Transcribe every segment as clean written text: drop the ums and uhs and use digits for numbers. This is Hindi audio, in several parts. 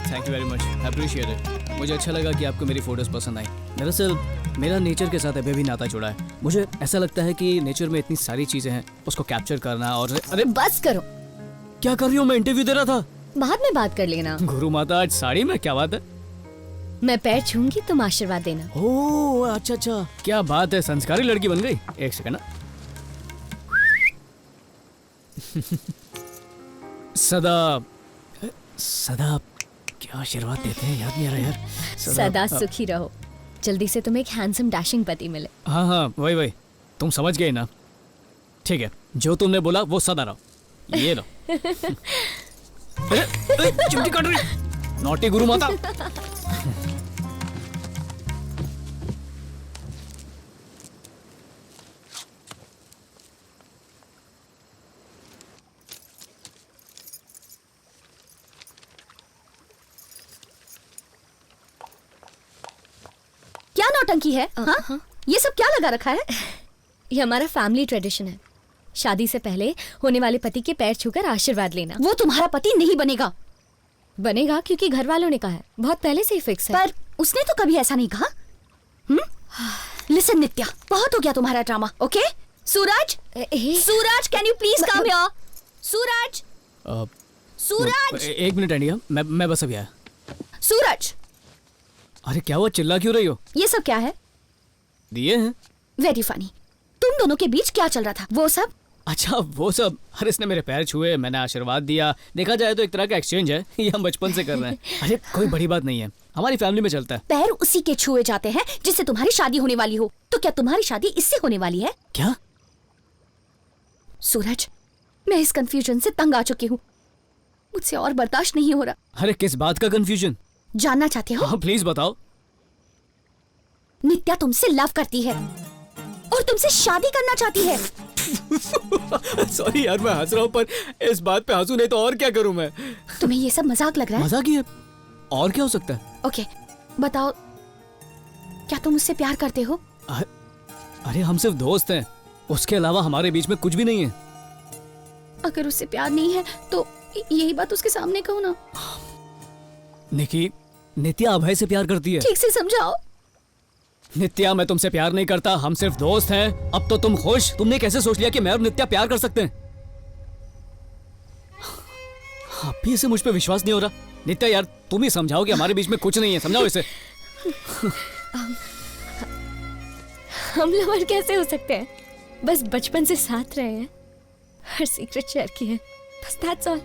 Thank you very much, appreciate it. मुझे अच्छा लगा कि आपको मेरी फोटोज पसंद आई। दरअसल मेरा नेचर के साथ अभी भी नाता जुड़ा है। मुझे ऐसा लगता है कि नेचर में इतनी सारी चीजें हैं, उसको कैप्चर करना। और अरे बस करो। क्या कर रही हो? मैं इंटरव्यू दे रहा था। बाद में बात कर लेना। गुरु माता आज साड़ी में, क्या बात है? मैं पैर छूंगी, तुम आशीर्वाद देना। ओह अच्छा अच्छा, क्या बात है, संस्कारी लड़की बन गई। एक सेकंड ना। सदा सदा क्या आशीर्वाद देते हैं, याद नहीं आ रहा यार। सदा सुखी रहो। जल्दी से तुम्हें एक हैंडसम डैशिंग पति मिले। हाँ हाँ, वही वही, तुम समझ गए ना। ठीक है, जो तुमने बोला वो सदा रहो। ये लो। चिमटी काट रही, नॉटी गुरु माता। क्या नौटंकी है? हाँ? ये सब क्या लगा रखा है? ये हमारा फैमिली ट्रेडिशन है। शादी से पहले होने वाले पति के पैर छूकर आशीर्वाद लेना। वो तुम्हारा पति नहीं बनेगा। बनेगा क्योंकि घर वालों ने कहा है, बहुत पहले से ही फिक्स है। पर उसने तो कभी ऐसा नहीं कहा। लिसन नित्या, बहुत हो गया तुम्हारा drama. Okay Suraj, Suraj can you please come here? Suraj, Suraj, एक मिनट इंडिया, मैं बस अभी आया। सूरज। अरे क्या हुआ, चिल्ला क्यों रही हो? ये सब क्या है? दिए हैं। Very funny. तुम दोनों के बीच क्या चल रहा था? वो सब? अच्छा वो सब, अरे इसने मेरे पैर छुए, मैंने आशीर्वाद दिया। देखा जाए तो एक तरह का एक्सचेंज है, ये हम बचपन से कर रहे हैं। अरे कोई बड़ी बात नहीं है, हमारी फैमिली में चलता है। पैर उसी के छुए जाते हैं जिससे तुम्हारी शादी होने वाली हो। तो क्या तुम्हारी शादी इससे होने वाली है? क्या? सूरज, मैं इस कंफ्यूजन से तंग आ चुकी हूँ। मुझसे और बर्दाश्त नहीं हो रहा। अरे किस बात का कंफ्यूजन? जानना चाहते हो? हाँ प्लीज बताओ। नित्या तुमसे लव करती है और तुमसे शादी करना चाहती है। सॉरी यार, मैं हंस रहा हूँ, पर इस बात पे हंसू नहीं तो और क्या करूँ मैं? तुम्हें ये सब मजाक लग रहा है? मजाक ही है, और क्या हो सकता है? ओके बताओ, क्या तुम मुझसे प्यार करते हो? अरे हम सिर्फ दोस्त हैं, उसके अलावा हमारे बीच में कुछ भी नहीं है। अगर उससे प्यार नहीं है तो यही बात उसके सामने कहो ना। निकी, नित्या अभय से प्यार करती है। ठीक से समझाओ। नित्या मैं तुमसे प्यार नहीं करता, हम सिर्फ दोस्त हैं। अब तो तुम खुश? तुमने कैसे सोच लिया कि मैं और नित्या प्यार कर सकते हैं? अब भी इसे मुझ पे विश्वास नहीं हो रहा। नित्या यार तुम ही समझाओ कि हमारे बीच में कुछ नहीं है, समझाओ इसे। हम लवर कैसे हो सकते हैं? बस बचपन से साथ रहे हैं, हर सीक्रेट शेयर किए हैं, बस दैट्स ऑल।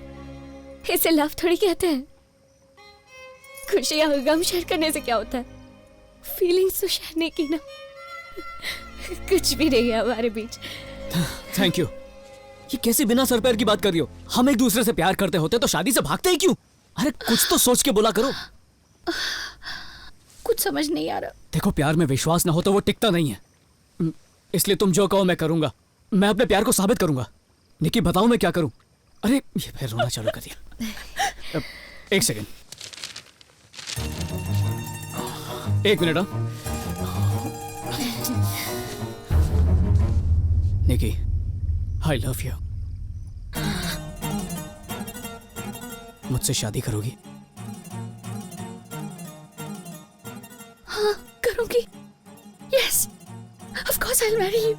इसे लव थोड़ी कहते हैं। खुशी या गम शेयर करने से क्या होता है? फीलिंग्स तो शेयर नहीं की ना। कुछ भी नहीं है हमारे बीच। Thank you. ये कैसे बिना सर पैर की बात कर रही हो? हम एक दूसरे से प्यार करते होते तो शादी से भागते ही क्यों? अरे कुछ तो सोच के बोला करो। कुछ समझ नहीं आ रहा। देखो, प्यार में विश्वास ना हो तो वो टिकता नहीं है। इसलिए तुम जो कहो मैं करूंगा। मैं अपने प्यार को साबित करूंगा। निकी बताओ मैं क्या करूं? अरे ये फिर रोना चालू कर दिया। एक सेकंड, एक minute. Nikki, I love you. मुझसे शादी करोगी? हाँ करूंगी। Yes, of course I will marry you.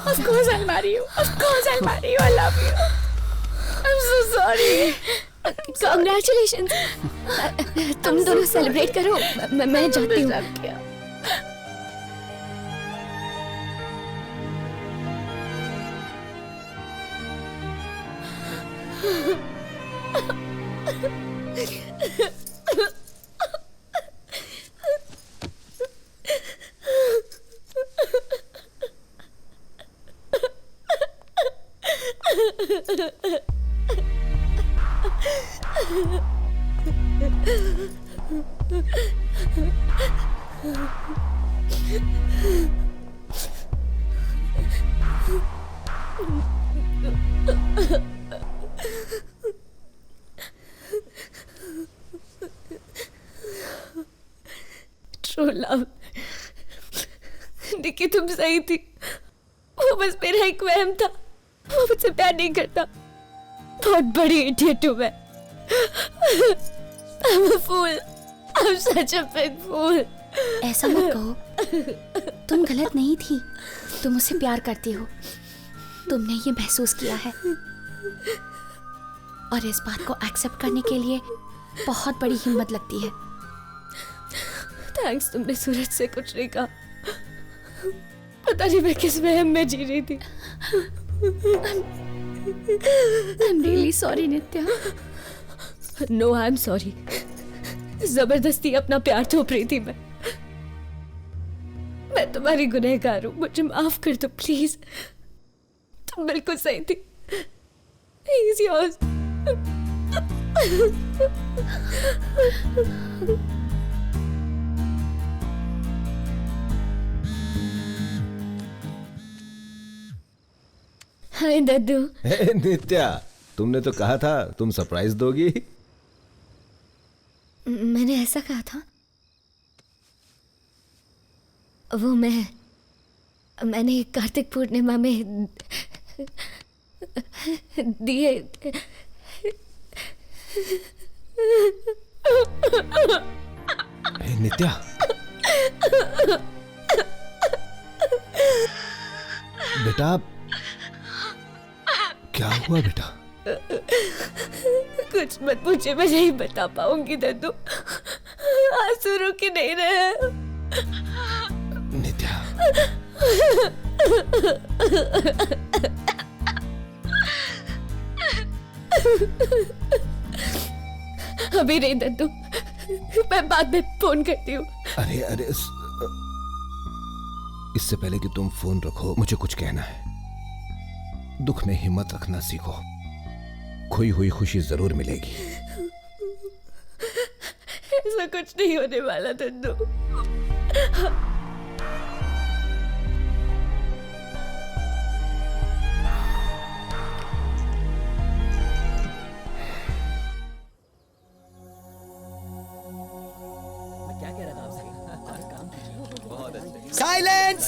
Of course I will marry you. Of course I will marry you. I love you. I am so sorry. Congratulations. तुम दोनों सेलिब्रेट करो, मैं जाती हूँ। True love तुम सही थी, वो बस मेरा एक वहम था। वो मुझसे प्यार नहीं करता। बहुत बड़ी इडियट हूँ मैं। I'm a fool. I'm such a big fool. ऐसा मत कहो, तुम गलत नहीं थी। तुम मुझसे प्यार करती हो, तुमने ये महसूस किया है, और इस बात को एक्सेप्ट करने के लिए बहुत बड़ी हिम्मत लगती है। थैंक्स, तुमने सूरज से कुछ नहीं कहा। पता नहीं मैं किस वहम में जी रही थी। I'm really sorry Nitya. No, I'm sorry। जबरदस्ती अपना प्यार थोप रही थी मैं तुम्हारी गुनहगार हूँ, मुझे माफ कर दो प्लीज। तुम बिल्कुल सही थी। He's yours। हाय दद्दू। नित्या, तुमने तो कहा था तुम सरप्राइज दोगी। मैंने ऐसा कहा था? वो मैंने कार्तिक पूर्णिमा में दिए। नित्या, बेटा क्या हुआ बेटा? कुछ मत पूछे, मैं नहीं बता पाऊंगी दद्दू। आंसू रुक नहीं रहे। नित्या, अभी नहीं दद्दू, मैं बाद में फोन करती हूँ। अरे इससे पहले कि तुम फोन रखो, मुझे कुछ कहना है। दुख में हिम्मत रखना सीखो, खोई हुई खुशी जरूर मिलेगी। ऐसा कुछ नहीं होने वाला दद्दू। साइलेंस!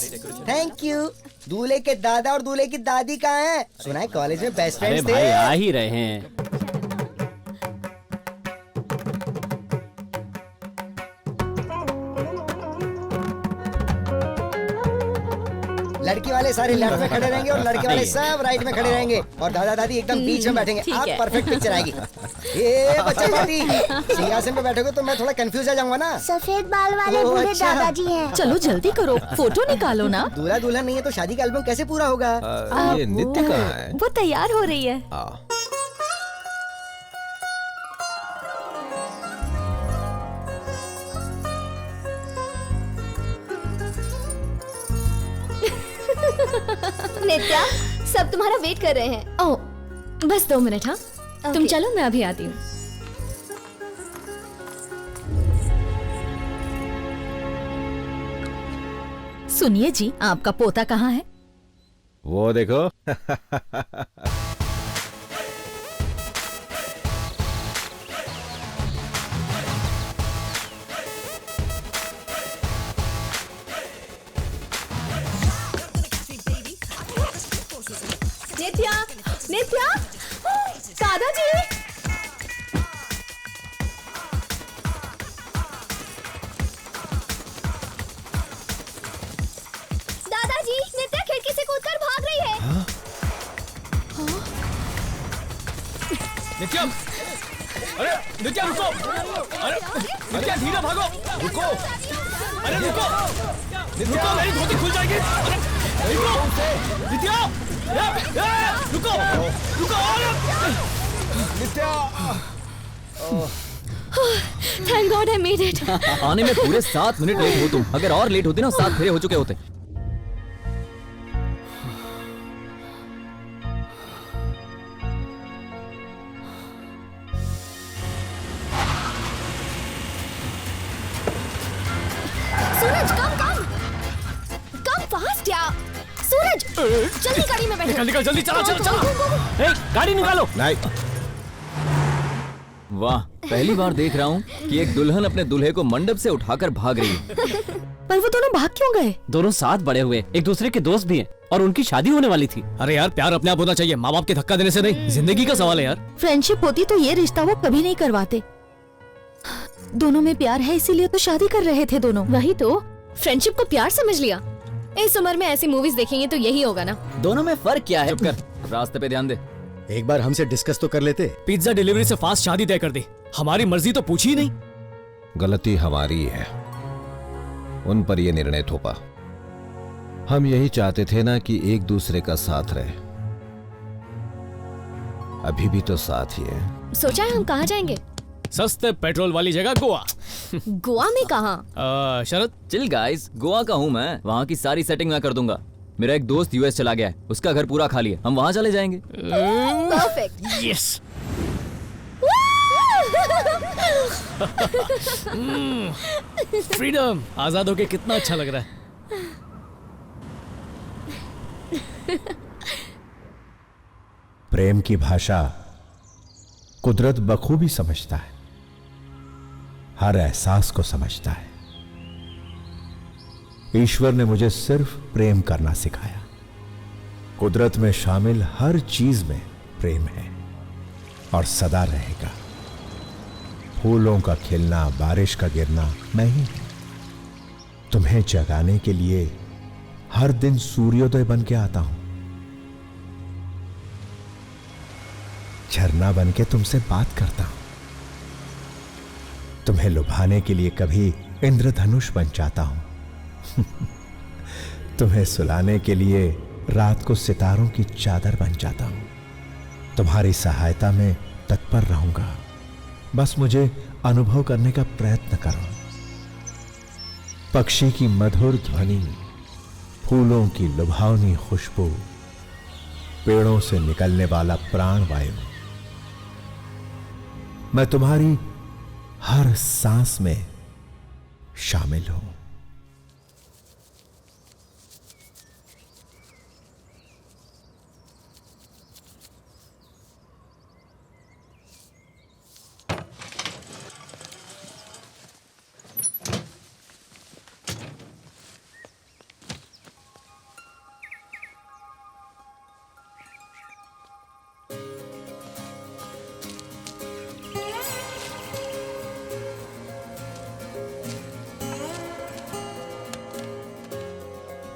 Thank you. दूल्हे के दादा और दूल्हे की दादी कहाँ हैं? सुना है कॉलेज में बेस्ट फ्रेंड्स थे। भाई आ ही रहे हैं। लड़की वाले सारे लेफ्ट में खड़े रहेंगे और लड़के वाले सब राइट में खड़े रहेंगे, और दादा दादी एकदम बीच में बैठेंगे। ठीक आप है। परफेक्ट पिक्चर आएगी। ये बच्चा पार्टी सिंहासन पे बैठोगे तो मैं थोड़ा कंफ्यूज आ जाऊंगा ना। सफेद बाल वाले ओह, बूढ़े अच्छा। दादाजी हैं। चलो जल्दी करो, फोटो निकालो ना। दूल्हा दुल्हन नहीं है तो शादी का एल्बम कैसे पूरा होगा? ये नित्य कहाँ है? वो तैयार हो रही है। नित्या, सब तुम्हारा वेट कर रहे हैं। ओह, बस 2 मिनट। हाँ, तुम चलो, मैं अभी आती हूँ। सुनिए जी, आपका पोता कहाँ है? वो देखो। नित्या, नित्या, दादाजी। दादाजी, नित्या खिड़की से कूदकर भाग रही है। नित्या, अरे नित्या रुको! अरे नित्या धीरे भागो! रुको! अरे रुको! रुको, मेरी धोती खुल जाएगी। अरे रुको! नित्या! रुको! रुको! Thank God I made it. आने में पूरे 7 मिनट लेट हो तुम। अगर और लेट होती ना, 7 फेरे हो चुके होते। सूरज, कम फास्ट यार। सूरज, जल्दी गाड़ी में बैठो। निकल जल्दी, चलो। ए, गाड़ी निकालो। नहीं, वाह, पहली बार देख रहा हूँ कि एक दुल्हन अपने दूल्हे को मंडप से उठाकर भाग रही है। पर वो दोनों भाग क्यों गए? दोनों साथ बड़े हुए, एक दूसरे के दोस्त भी हैं और उनकी शादी होने वाली थी। अरे यार, प्यार अपने आप होना चाहिए, माँ बाप के धक्का देने से नहीं। जिंदगी का सवाल है यार। फ्रेंडशिप होती तो ये रिश्ता वो कभी नहीं करवाते। दोनों में प्यार है इसीलिए तो शादी कर रहे थे दोनों। वही तो, फ्रेंडशिप को प्यार समझ लिया। इस उम्र में ऐसी मूवीज देखेंगे तो यही होगा ना। दोनों में फर्क क्या है? चुप कर, रास्ते पे ध्यान दे। एक बार हमसे डिस्कस तो कर लेते। पिज्जा डिलीवरी से फास्ट शादी तय कर दी, हमारी मर्जी तो पूछी ही नहीं। गलती हमारी है, उन पर यह निर्णय थोपा। हम यही चाहते थे ना कि एक दूसरे का साथ रहे। अभी भी तो साथ ही है। सोचा है हम कहाँ जाएंगे? सस्ते पेट्रोल वाली जगह गोवा। गोवा में कहाँ? शरद, चिल गाइस, गोवा का हूँ मैं, वहाँ की सारी सेटिंग मैं कर दूंगा। मेरा एक दोस्त यूएस चला गया है, उसका घर पूरा खाली है, हम वहाँ चले जाएंगे। परफेक्ट। यस। फ्रीडम, आजाद होके कितना अच्छा लग रहा है। प्रेम की भाषा कुदरत बखूबी समझता है, हर एहसास को समझता है। ईश्वर ने मुझे सिर्फ प्रेम करना सिखाया। कुदरत में शामिल हर चीज में प्रेम है और सदा रहेगा। फूलों का खिलना, बारिश का गिरना मैं ही हूं। तुम्हें जगाने के लिए हर दिन सूर्योदय बन के आता हूं। झरना बन के तुमसे बात करता हूं। तुम्हें लुभाने के लिए कभी इंद्रधनुष बन जाता हूं। तुम्हें सुलाने के लिए रात को सितारों की चादर बन जाता हूं। तुम्हारी सहायता में तत्पर रहूंगा, बस मुझे अनुभव करने का प्रयत्न करो। पक्षी की मधुर ध्वनि, फूलों की लुभावनी खुशबू, पेड़ों से निकलने वाला प्राण वायु, मैं तुम्हारी हर सांस में शामिल हूं।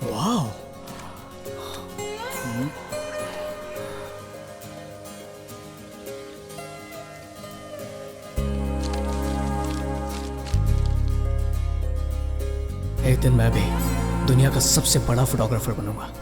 वाह, एक दिन मैं भी दुनिया का सबसे बड़ा फोटोग्राफर बनूंगा।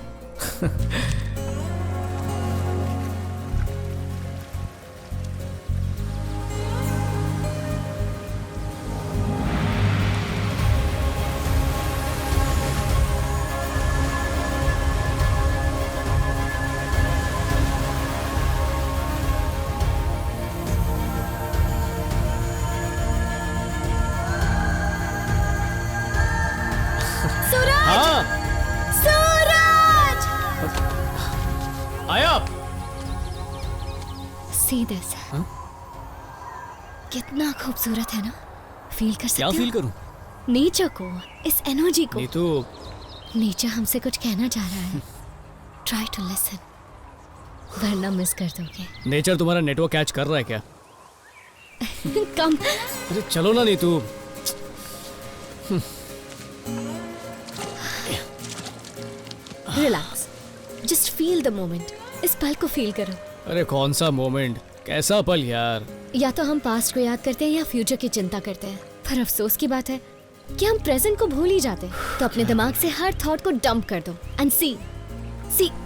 आया आप? See this. कितना खूबसूरत है ना? फील कर सकते क्या हो? फील करूं? नेचर को, इस एनर्जी को। नीतू, नेचर हमसे कुछ कहना चाह रहा है। ट्राई टू लिसन, वरना मिस कर दोगे। नेचर तुम्हारा नेटवर्क कैच कर रहा है क्या? कम। अरे चलो ना Neetu. Relax, just feel the moment. इस पल को फील करो। अरे कौन सा मोमेंट, कैसा पल यार। या तो हम पास्ट को याद करते हैं या फ्यूचर की चिंता करते हैं, पर अफसोस की बात है कि हम प्रेजेंट को भूल ही जाते हैं। तो अपने दिमाग से हर थॉट को डंप कर दो and see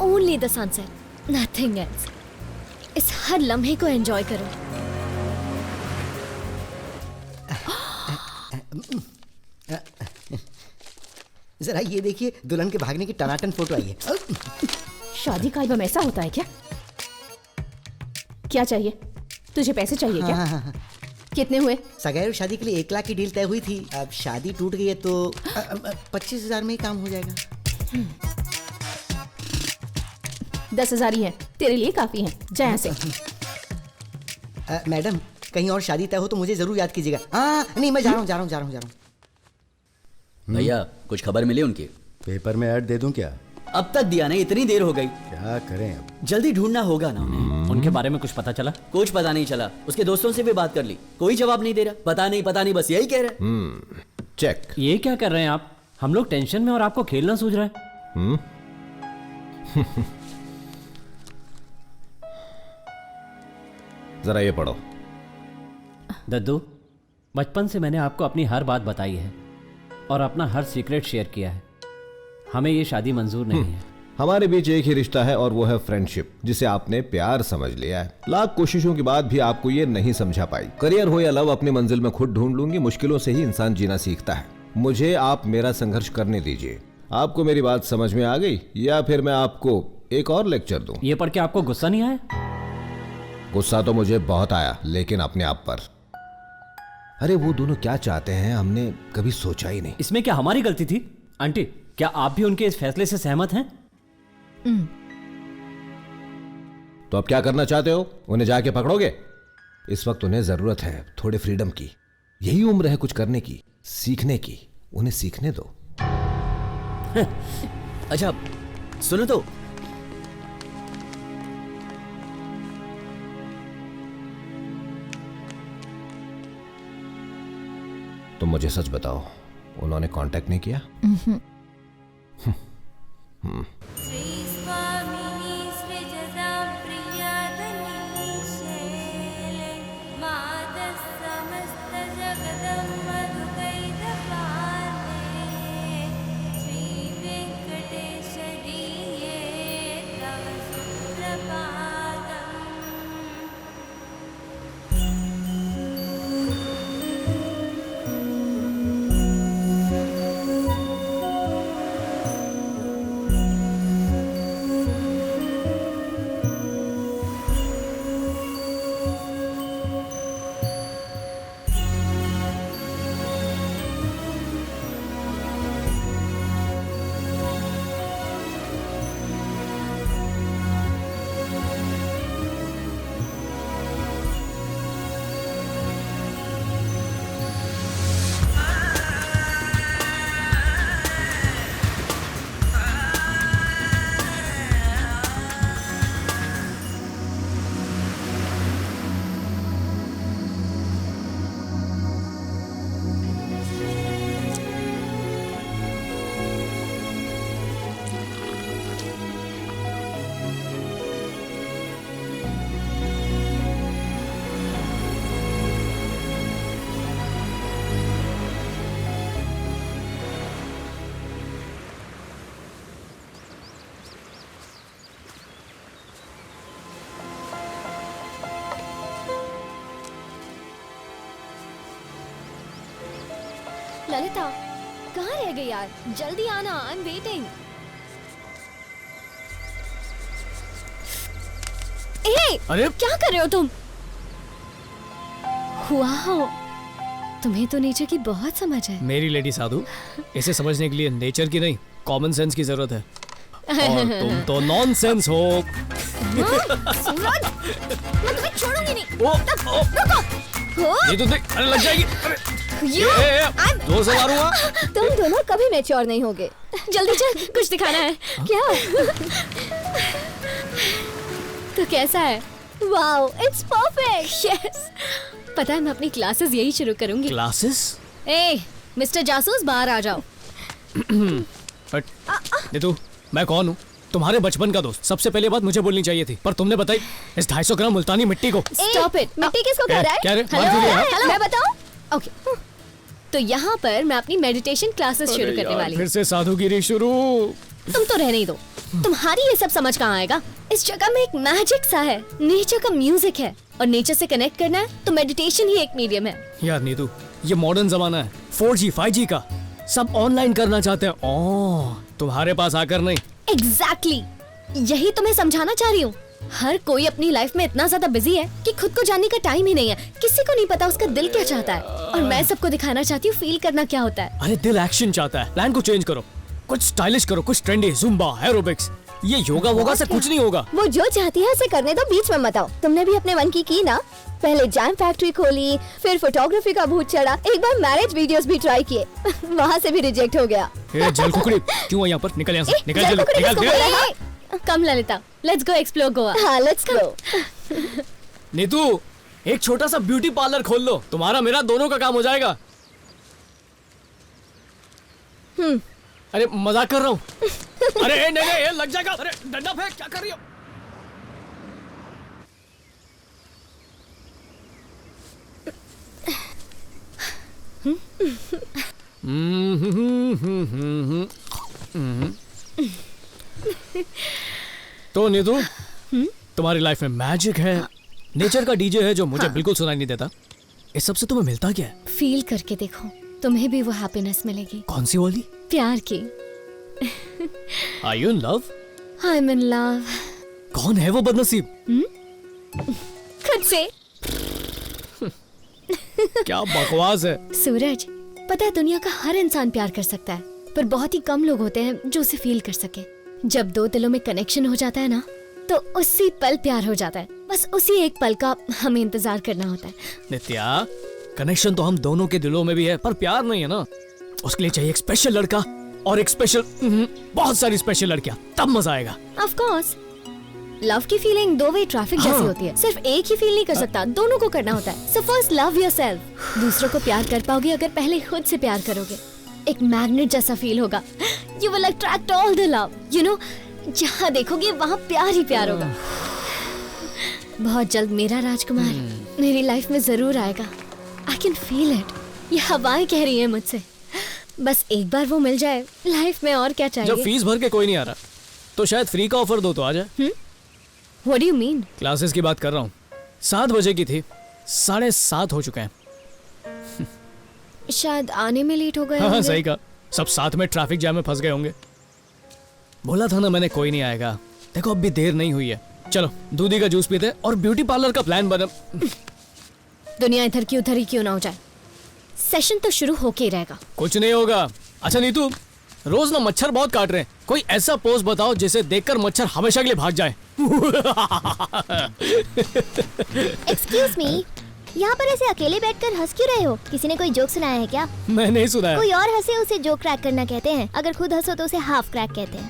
only the sunset, nothing else. इस हर लम्हे को एंजॉय करो। जरा ये देखिए, दुल्हन के भागने की टनाटन फोटो आई है। शादी का एल्बम ऐसा होता है क्या? क्या चाहिए तुझे? पैसे चाहिए क्या? हाँ। कितने हुए? सगाई और शादी के लिए 1 लाख की डील तय हुई थी। अब शादी टूट गई है तो 25,000 में ही काम हो जाएगा। 10,000 ही है, तेरे लिए काफी है। जा यहाँ से। मैडम, कहीं और शादी तय हो तो मुझे जरूर याद कीजिएगा। हाँ नहीं, मैं जा रहा हूँ। भैया कुछ खबर मिली उनकी? पेपर में ऐड दे दूं क्या? अब तक दिया नहीं, इतनी देर हो गई। क्या करें अब? जल्दी ढूंढना होगा ना उन्हें। उनके बारे में कुछ पता चला? कुछ पता नहीं चला। उसके दोस्तों से भी बात कर ली, कोई जवाब नहीं दे रहा। पता नहीं बस यही कह रहे। चेक। ये क्या कर रहे हैं आप? हम लोग टेंशन में और आपको खेलना सूझ रहा है। जरा ये पढ़ो। दद्दू, बचपन से मैंने आपको अपनी हर बात बताई है और अपना हर सीक्रेट शेयर किया है। हमें ये शादी मंजूर नहीं है। हमारे बीच एक ही रिश्ता है और वो है फ्रेंडशिप, जिसे आपने प्यार समझ लिया है। लाख कोशिशों के बाद भी आपको ये नहीं समझा पाई। करियर हो या लव, अपनी मंजिल में खुद ढूंढ लूंगी। मुश्किलों से ही इंसान जीना सीखता है। मुझे आप मेरा संघर्ष करने दीजिए। आपको मेरी बात समझ में आ गई या फिर मैं आपको एक और लेक्चर दूं? ये पढ़ के आपको गुस्सा नहीं आया? गुस्सा तो मुझे बहुत आया, लेकिन अपने आप पर। अरे वो दोनों क्या चाहते हैं हमने कभी सोचा ही नहीं। इसमें क्या हमारी गलती थी? आंटी, क्या आप भी उनके इस फैसले से सहमत हैं? तो अब क्या करना चाहते हो? उन्हें जाके पकड़ोगे? इस वक्त उन्हें जरूरत है थोड़े फ्रीडम की। यही उम्र है कुछ करने की, सीखने की। उन्हें सीखने दो। अच्छा सुनो तो, तुम मुझे सच बताओ, उन्होंने कांटेक्ट नहीं किया? ललिता, कहाँ रह गई यार? जल्दी आना, आई एम वेटिंग। अरे क्या कर रहे हो तुम? वाओ, तुम्हें तो नेचर की बहुत समझ है। मेरी लेडी साधु, इसे समझने के लिए नेचर की नहीं, कॉमन सेंस की जरूरत है। और तुम तो नॉनसेंस हो। सूरज, मैं तुम्हें छोड़ूंगी नहीं। रुको। ये तो देख, अरे लग जाएगी। दो से मारूंगा। तुम दोनों कभी मैच्योर नहीं होगे। जल्दी चल, कुछ दिखाना है। क्या? तो कैसा है? Wow, it's perfect. यस। पता है मैं अपनी क्लासेस यही शुरू करूंगी। क्लासेस? ए, मिस्टर जासूस, बाहर आ जाओ। नीतू, मैं कौन हूँ? तुम्हारे बचपन का दोस्त। सबसे पहले बात मुझे बोलनी चाहिए थी, पर तुमने बताई इस 250 ग्राम मुल्तानी मिट्टी को। Stop it. मिट्टी किसको कह रहा है? क्या रे? हेलो, मैं बताऊं? ओके। तो यहाँ पर मैं अपनी मेडिटेशन क्लासेस शुरू करने वाली हूँ। फिर से साधुगिरी शुरू। तुम तो रहने ही दो। तुम्हारी ये सब समझ कहाँ आएगा? इस जगह में एक मैजिक सा है, नेचर का म्यूजिक है, और नेचर से कनेक्ट करना है तो मेडिटेशन ही एक मीडियम है। यार नीतू, ये मॉडर्न जमाना है, 4G 5G का। सब ऑनलाइन करना चाहते हैं। ओह, तुम्हारे पास आकर नहीं। एग्जैक्टली, यही तुम्हें समझाना चाह रही हूँ। हर कोई अपनी लाइफ में इतना ज्यादा बिजी है कि खुद को जानने का टाइम ही नहीं है। किसी को नहीं पता उसका दिल क्या चाहता है, और मैं सबको दिखाना चाहती हूँ फील करना क्या होता है। अरे दिल एक्शन चाहता है। प्लान को चेंज करो, कुछ स्टाइलिश करो, कुछ ट्रेंडी, जुम्बा, एरोबिक्स। ये योगा वोगा से कुछ नहीं होगा। वो जो चाहती है उसे करने दो, बीच में मत आओ। तुमने भी अपने मन की ना, पहले जैम फैक्ट्री खोली, फिर फोटोग्राफी का भूत चढ़ा, एक बार मैरिज वीडियोस भी ट्राई किए, वहाँ से भी रिजेक्ट हो गया। ए जल कुकड़ी, क्यों यहाँ पर? निकल यहाँ से, निकल जल्दी, निकल। Come Lalita, let's go explore Goa. हाँ लेट्स गो। नीतू, एक छोटा सा ब्यूटी पार्लर खोल लो, तुम्हारा मेरा दोनों का काम हो जाएगा। अरे मजाक कर रहा हूँ। अरे नहीं नहीं, लग जाएगा। अरे डंडा फेंक, क्या कर रही हो? तो नीतू, तुम्हारी लाइफ में मैजिक है, नेचर का डीजे है जो मुझे बिल्कुल सुनाई नहीं देता। इस सब से तुम्हें मिलता क्या है? फील करके देखो, तुम्हें भी वो हैप्पीनेस मिलेगी। कौन सी वाली? प्यार की। Are you in love? I'm in love. कौन है वो बदनसीब? खुद से। क्या बकवास है। सूरज, पता है दुनिया का हर इंसान प्यार कर सकता है, पर बहुत ही कम लोग होते हैं जो उसे फील कर सके। जब दो दिलों में कनेक्शन हो जाता है ना, तो उसी पल प्यार हो जाता है। बस उसी एक पल का हमें इंतजार करना होता है। नित्या, कनेक्शन तो हम दोनों के दिलों में भी है, पर प्यार नहीं है ना। उसके लिए चाहिए एक स्पेशल लड़का और एक स्पेशल बहुत सारी स्पेशल लड़कियां, तब मजा आएगा। ऑफ कोर्स, लव की फीलिंग दो वे ट्रैफिक जैसी होती है। सिर्फ एक ही फील नहीं कर सकता, दोनों को करना होता है। So first love yourself. दूसरों को प्यार कर पाओगे अगर पहले खुद से प्यार करोगे। एक मैग्नेट जैसा फील होगा। You will attract all the love. You know, जहाँ देखोगे वहाँ प्यार ही प्यार होगा। बहुत जल्द मेरा राजकुमार मेरी लाइफ में जरूर आएगा। I can feel it. ये हवाएं कह रही है मुझसे। बस एक बार वो मिल जाए, लाइफ में और क्या चाहिए। जब फीस भर के कोई नहीं आ रहा, तो शायद फ्री का ऑफर दो तो आ जाए। What do you mean? Classes की बात कर रहा हूँ। 7 बजे की थी, 7:30 हो चुके हैं। शायद आने में लेट हो गए। हाँ सही कहा, सब साथ में ट्रैफिक जैम में फंस गए होंगे। बोला था ना मैंने, कोई नहीं आएगा। देखो अब भी देर नहीं हुई है, चलो दूधी का जूस पीते और ब्यूटी पार्लर का प्लान बना। दुनिया इधर की उधर ही क्यों ना हो जाए, सेशन तो शुरू होके ही रहेगा। कुछ नहीं होगा। अच्छा नीतू, रोज ना मच्छर बहुत काट रहे हैं, कोई ऐसा पोज बताओ जिसे देखकर मच्छर हमेशा के लिए भाग जाए। एक्सक्यूज मी, यहाँ पर ऐसे अकेले बैठकर हंस क्यों रहे हो? किसी ने कोई जोक सुनाया है क्या? मैं नहीं सुनाया। कोई और हंसे उसे जोक क्रैक करना कहते हैं, अगर खुद हंसो तो उसे हाफ क्रैक कहते हैं।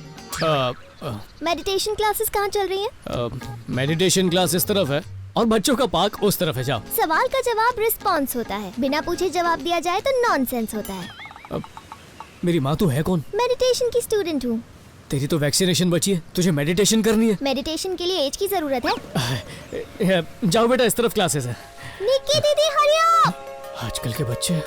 मेडिटेशन क्लासेस कहाँ चल रही हैं? मेडिटेशन क्लास इस तरफ है और बच्चों का पार्क उस तरफ है। जाओ। सवाल का जवाब रिस्पॉन्स होता है, बिना पूछे जवाब दिया जाए तो नॉनसेंस होता है। मेरी माँ तो है कौन? मेडिटेशन की स्टूडेंट हूँ। तेरी तो वैक्सीनेशन बची है, तुझे मेडिटेशन करनी है। मेडिटेशन के लिए एज की जरूरत है। जाओ बेटा, इस तरफ क्लासेस है। निक्की दीदी हरी अप। आजकल के बच्चे।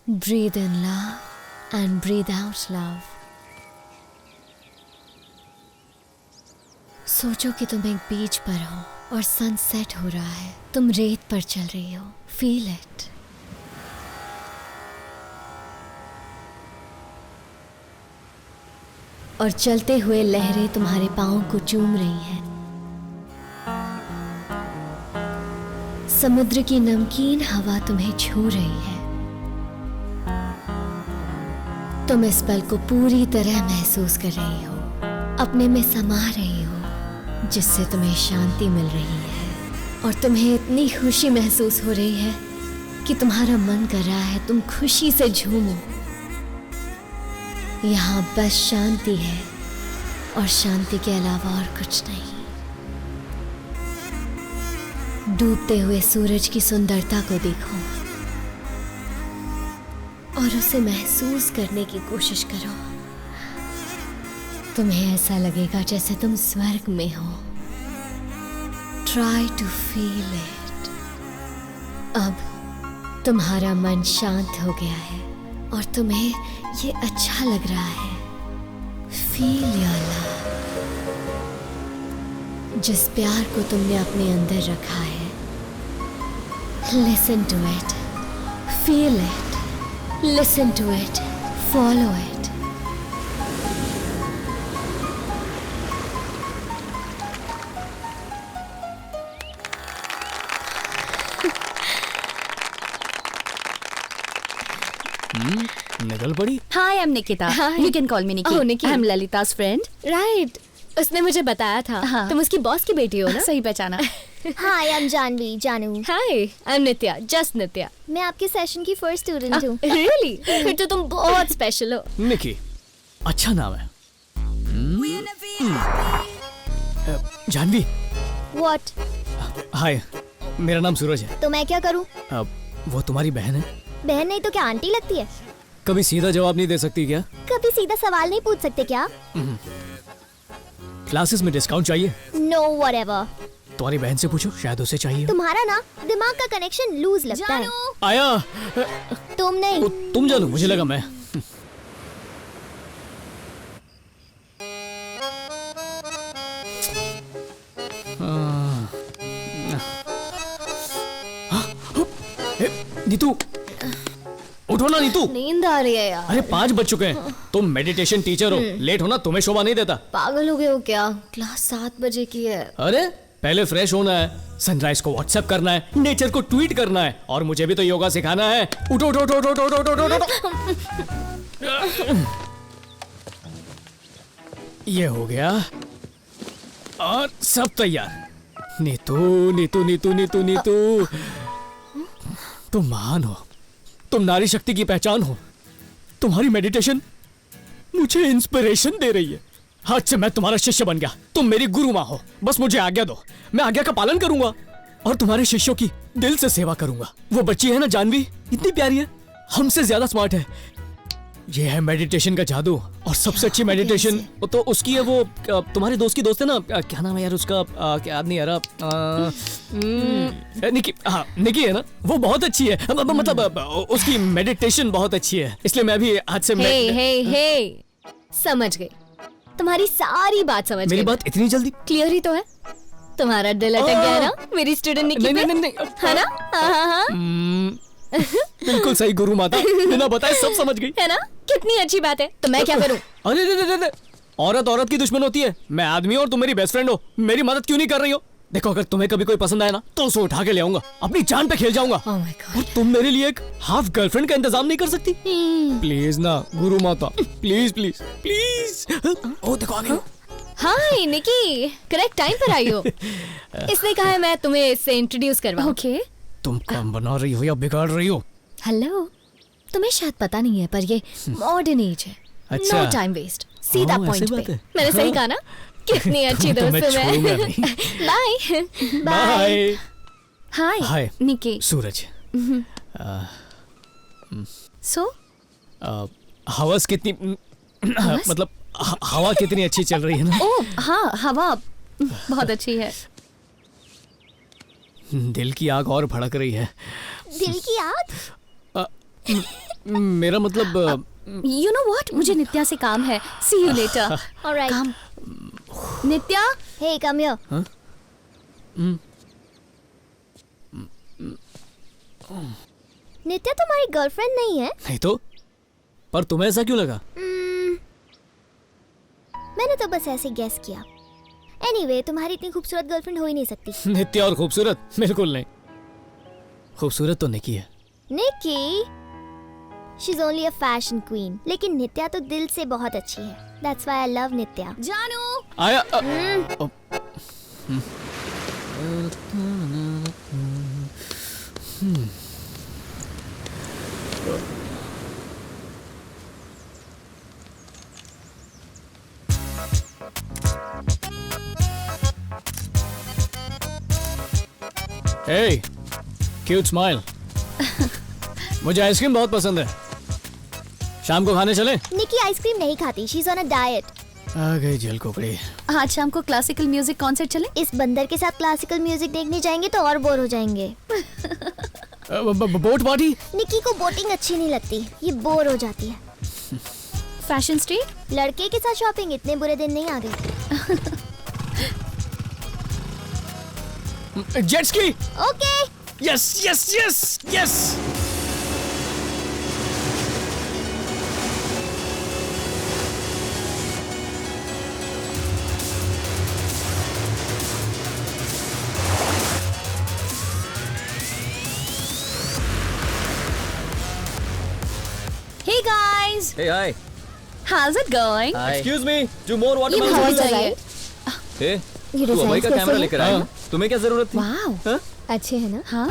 Breathe in love and breathe out love. सोचो कि तुम एक बीच पर हो और सनसेट हो रहा है, तुम रेत पर चल रही हो। Feel it. और चलते हुए लहरें तुम्हारे पाँव को चूम रही हैं। समुद्र की नमकीन हवा तुम्हें छू रही है। तुम इस पल को पूरी तरह महसूस कर रही हो, अपने में समा रही हो, जिससे तुम्हें शांति मिल रही है और तुम्हें इतनी खुशी महसूस हो रही है कि तुम्हारा मन कर रहा है तुम खुशी से झूमो। यहाँ बस शांति है और शांति के अलावा और कुछ नहीं। डूबते हुए सूरज की सुंदरता को देखो और उसे महसूस करने की कोशिश करो। तुम्हें ऐसा लगेगा जैसे तुम स्वर्ग में हो। Try to feel it. अब तुम्हारा मन शांत हो गया है और तुम्हें ये अच्छा लग रहा है। Feel your love. जिस प्यार को तुमने अपने अंदर रखा है, listen to it, feel it, listen to it, follow it. am Nikita. Hi. You can call me Nikki. Oh, Nikki. I'm Lalita's friend. Right, उसने मुझे बताया था। हाँ। तुम उसकी बॉस की बेटी हो ना? सही पहचाना। हाय आई एम जानवी जानू। हाय, आई एम नित्या, जस्ट नित्या। मैं आपके सेशन की फर्स्ट स्टूडेंट हूँ। रियली? फिर तो तुम बहुत स्पेशल हो। निकी, अच्छा नाम है। जानवी, व्हाट? हाय, मेरा नाम सूरज है। तो मैं क्या करूँ? वो तुम्हारी बहन है? बहन नहीं तो क्या आंटी लगती है? कभी सीधा जवाब नहीं दे सकती क्या? कभी सीधा सवाल नहीं पूछ सकते क्या? क्लासेस में डिस्काउंट चाहिए? Know whatever. तुम्हारी बहन से पूछो, शायद उसे चाहिए। तुम्हारा ना दिमाग का कनेक्शन लूज लगता है। आया, तुम नहीं। तुम जानू, मुझे लगा मैं। नीतू, उठो ना नीतू। नींद आ रही है यार। अरे 5 बज चुके हैं। तुम मेडिटेशन टीचर हो, लेट होना तुम्हें शोभा नहीं देता। पागल हो गए हो क्या? क्लास 7 बजे की है। अरे पहले फ्रेश होना है, सनराइज को व्हाट्सएप करना है, नेचर को ट्वीट करना है, और मुझे भी तो योगा सिखाना है। उठो उठो उठो उठो उठो उठो उठो उठो। ये हो गया और सब तैयार। नीतू नीतू नीतू नीतू नीतू, तुम महान हो, तुम नारी शक्ति की पहचान हो। तुम्हारी मेडिटेशन मुझे इंस्पिरेशन दे रही है। आज से मैं तुम्हारा शिष्य बन गया। तुम मेरी गुरु माँ हो, बस मुझे आज्ञा दो, मैं आज्ञा का पालन करूंगा और तुम्हारे शिष्यों की दिल से सेवा करूंगा। वो बच्ची है ना जानवी, इतनी प्यारी है, हमसे ज्यादा स्मार्ट है। ये है मेडिटेशन का जादू, और सबसे अच्छी मेडिटेशन तो उसकी है। वो तुम्हारे दोस्त की दोस्त है ना, क्या नाम है यार उसका, क्या याद नहीं आ रहा। निकी, हाँ निकी है ना, वो बहुत अच्छी है। मतलब उसकी मेडिटेशन बहुत अच्छी है, इसलिए मैं भी आज से हे समझ गई, तुम्हारी सारी बात समझ गई। मेरी बात इतनी जल्दी क्लियर ही तो है। तुम्हारा दिल अटक गया ना मेरी स्टूडेंट निकी पे? नहीं, है ना? हाँ। बिल्कुल सही गुरु माता, बिना बताए सब समझ गई। है ना? कितनी अच्छी बात है। तो मैं क्या करूं? अरे औरत औरत की दुश्मन होती है। मैं आदमी और तुम मेरी बेस्ट फ्रेंड हो, मेरी मदद क्यों नहीं कर रही हो? देखो, अगर तुम्हें कभी कोई पसंद आए ना तो उसे उठा के ले आऊंगा, अपनी जान पे खेल जाऊंगा। Oh my God. और तुम मेरे लिए एक हाफ गर्लफ्रेंड का इंतजाम नहीं कर सकती? प्लीज ना गुरु माता, प्लीज प्लीज प्लीज। ओ देखो आ गई। हाय निकी, करेक्ट टाइम पर आई हो। इसने कहा है मैं तुम्हें इससे इंट्रोड्यूस करवाऊं। ओके। तुम काम बना रही हो या बिगाड़ रही हो? हेलो, तुम्हें शायद पता नहीं है पर ये मॉडर्न एज है। अच्छा। नो टाइम वेस्ट, सीधा ऐसी पॉइंट बात पे। है। मैंने सही कहा ना? कितनी अच्छी दोस्त हूँ मैं। Bye bye. हाय हाय निकी। सूरज। सो हवस कितनी मतलब हवा कितनी अच्छी चल रही है ना? ओह हाँ, हवा बहुत अच्छी है। दिल की आग और भड़क रही है। दिल की आग? मेरा मतलब यू नो व्हाट, मुझे नित्या से काम है। सी यू लेटर। ऑलराइट। काम। नित्या, हे कम हियर। नित्या तुम्हारी गर्लफ्रेंड नहीं है? नहीं तो, पर तुम्हें ऐसा क्यों लगा? मैंने तो बस ऐसे गेस किया। एनीवे, तुम्हारी इतनी खूबसूरत गर्लफ्रेंड हो ही नहीं सकती। नित्या और खूबसूरत? बिल्कुल नहीं। खूबसूरत तो निकी है। Nikki, she is only a fashion queen, लेकिन नित्या तो दिल से बहुत अच्छी है। That's why I love Nitya. जानू आया Hey, cute smile. मुझे आइसक्रीम बहुत पसंद है, शाम को खाने चलें? निकी आइसक्रीम नहीं खाती, she is on a diet. आ गई जेल कुकड़ी। आज शाम को क्लासिकल म्यूजिक कॉन्सर्ट चले? इस बंदर के साथ क्लासिकल म्यूजिक देखने जाएंगे तो और बोर हो जाएंगे। Boat party? निकी को बोटिंग अच्छी नहीं लगती, ये बोर हो जाती है। Fashion street? लड़के के साथ शॉपिंग, इतने बुरे दिन नहीं आ गए। Jet ski? Okay. Yes yes yes yes. Hey guys, hey hi, How's it going? Excuse me, two more ये वाटरमेलन। बहुत चाहिए। ए, ये तू अभय का डिजाइन कैमरा लेकर आया हाँ। ना? तुम्हें क्या जरूरत थी? वाओ, हाँ? अच्छे है ना? हाँ।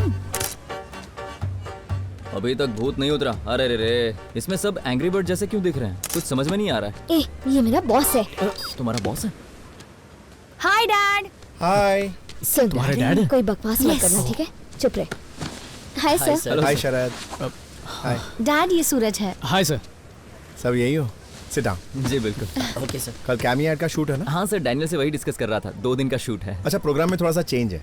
अभी तक भूत नहीं उतरा। अरे रे रे, इसमें सब एंग्री बर्ड जैसे क्यों दिख रहे हैं? कुछ समझ में नहीं आ रहा है। ए, ये मेरा बॉस है। तुम्हारा बॉस है? Hi dad. हाय सुन तुम्हारे darling, dad? कोई बकवास मत करना, ठीक है? चुप रहे। Hi sir. हाय शरद। हाय डैड ये सूरज है। Hi sir. सब यही हो? Sit down. जी बिल्कुल। Okay sir. कल कैमी एड का शूट है ना? हाँ सर, डैनियल से वही डिस्कस कर रहा था। 2 दिन का शूट है। अच्छा, प्रोग्राम में थोड़ा सा चेंज है।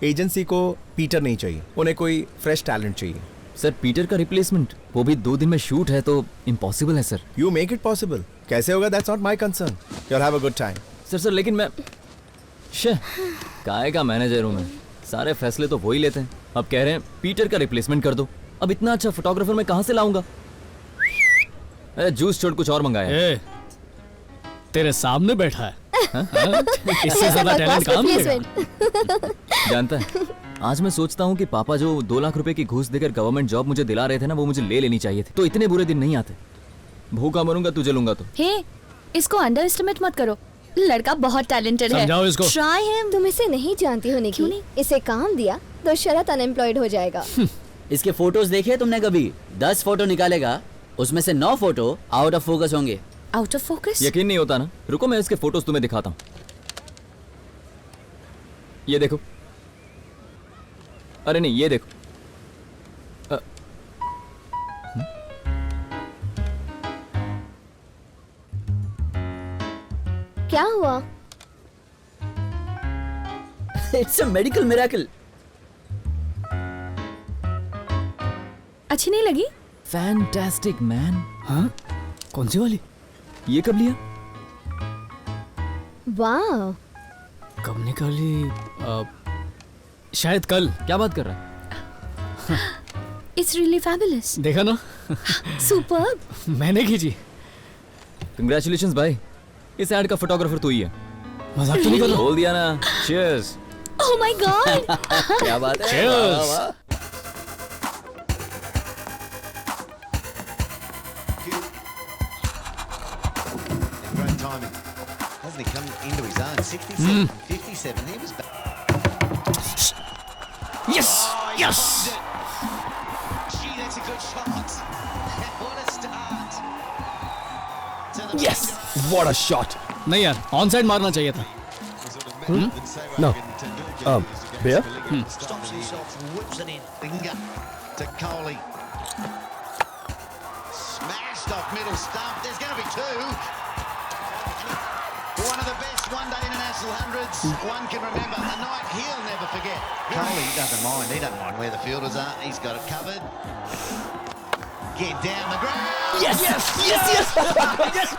एजेंसी को पीटर नहीं चाहिए, उन्हें कोई फ्रेश टैलेंट चाहिए। सर पीटर का रिप्लेसमेंट, वो भी 2 दिन में शूट है तो इम्पॉसिबल है sir. You make it possible. कैसे होगा that's not my concern. You'll have a good time. Sir लेकिन मैं काय का मैनेजर हूँ मैं, सारे फैसले तो वही लेते हैं। अब कह रहे हैं पीटर का रिप्लेसमेंट कर दो। अब इतना अच्छा फोटोग्राफर मैं कहाँ से लाऊंगा? अरे जूस छोड़ कुछ और मंगाया। ए, तेरे सामने बैठा है। इससे ज्यादा टैलेंट काम मिलेगा। जानता है, आज मैं सोचता हूँ कि पापा जो 2 लाख रुपए की घूस देकर गवर्नमेंट जॉब मुझे दिला रहे थे ना, वो मुझे ले लेनी चाहिए थी। तो इतने बुरे दिन नहीं आते। भूखा मरूंगा तुझे लूंगा तो। हे, इसको अंडर एस्टिमेट मत करो। लड़का बहुत टैलेंटेड है। समझाओ इसको। Try him. तुम इसे नहीं जानती हो निकी। इसे काम दिया तो शरद अनएम्प्लॉयड हो जाएगा। इसके फोटोज देखे तुमने कभी? 10 फोटो निकालेगा, उसमें से 9 फोटो आउट ऑफ फोकस होंगे। Out of focus? यकीन नहीं होता ना? रुको मैं इसके फोटोज तुम्हें दिखाता हूँ। ये देखो। अरे नहीं, ये देखो। क्या हुआ? It's a medical miracle. अच्छी नहीं लगी? Fantastic man. हाँ? कौन सी वाली? ये कब लिया? वाह, कब निकाली? शायद कल। क्या बात कर रहा है? It's really fabulous. देखा ना? सुपर। मैंने खींची। कंग्रेचुलेशंस भाई, इस ऐड का फोटोग्राफर तू ही है। मजाक तो नहीं कर रहा? बोल दिया ना। चीयर्स। Oh my God. क्या बात है? Cheers. वाह, वाह। Great timing. Hasn't he come into his own? 67, 57. He was back. Yes! Yes! Gee, that's a good shot. What a start. To the Yes! What a shot. नहीं यार, ऑन साइड मारना चाहिए था। No. Beer? stops himself, whips it in. Finger to Coley. Smashed off middle stump. There's going to be 2. One of the best one-day international hundreds one can remember. A night he'll never forget. Coley doesn't mind. He doesn't mind where the fielders are. He's got it covered. Get down the ground. Yes! Yes! Yes! Yes!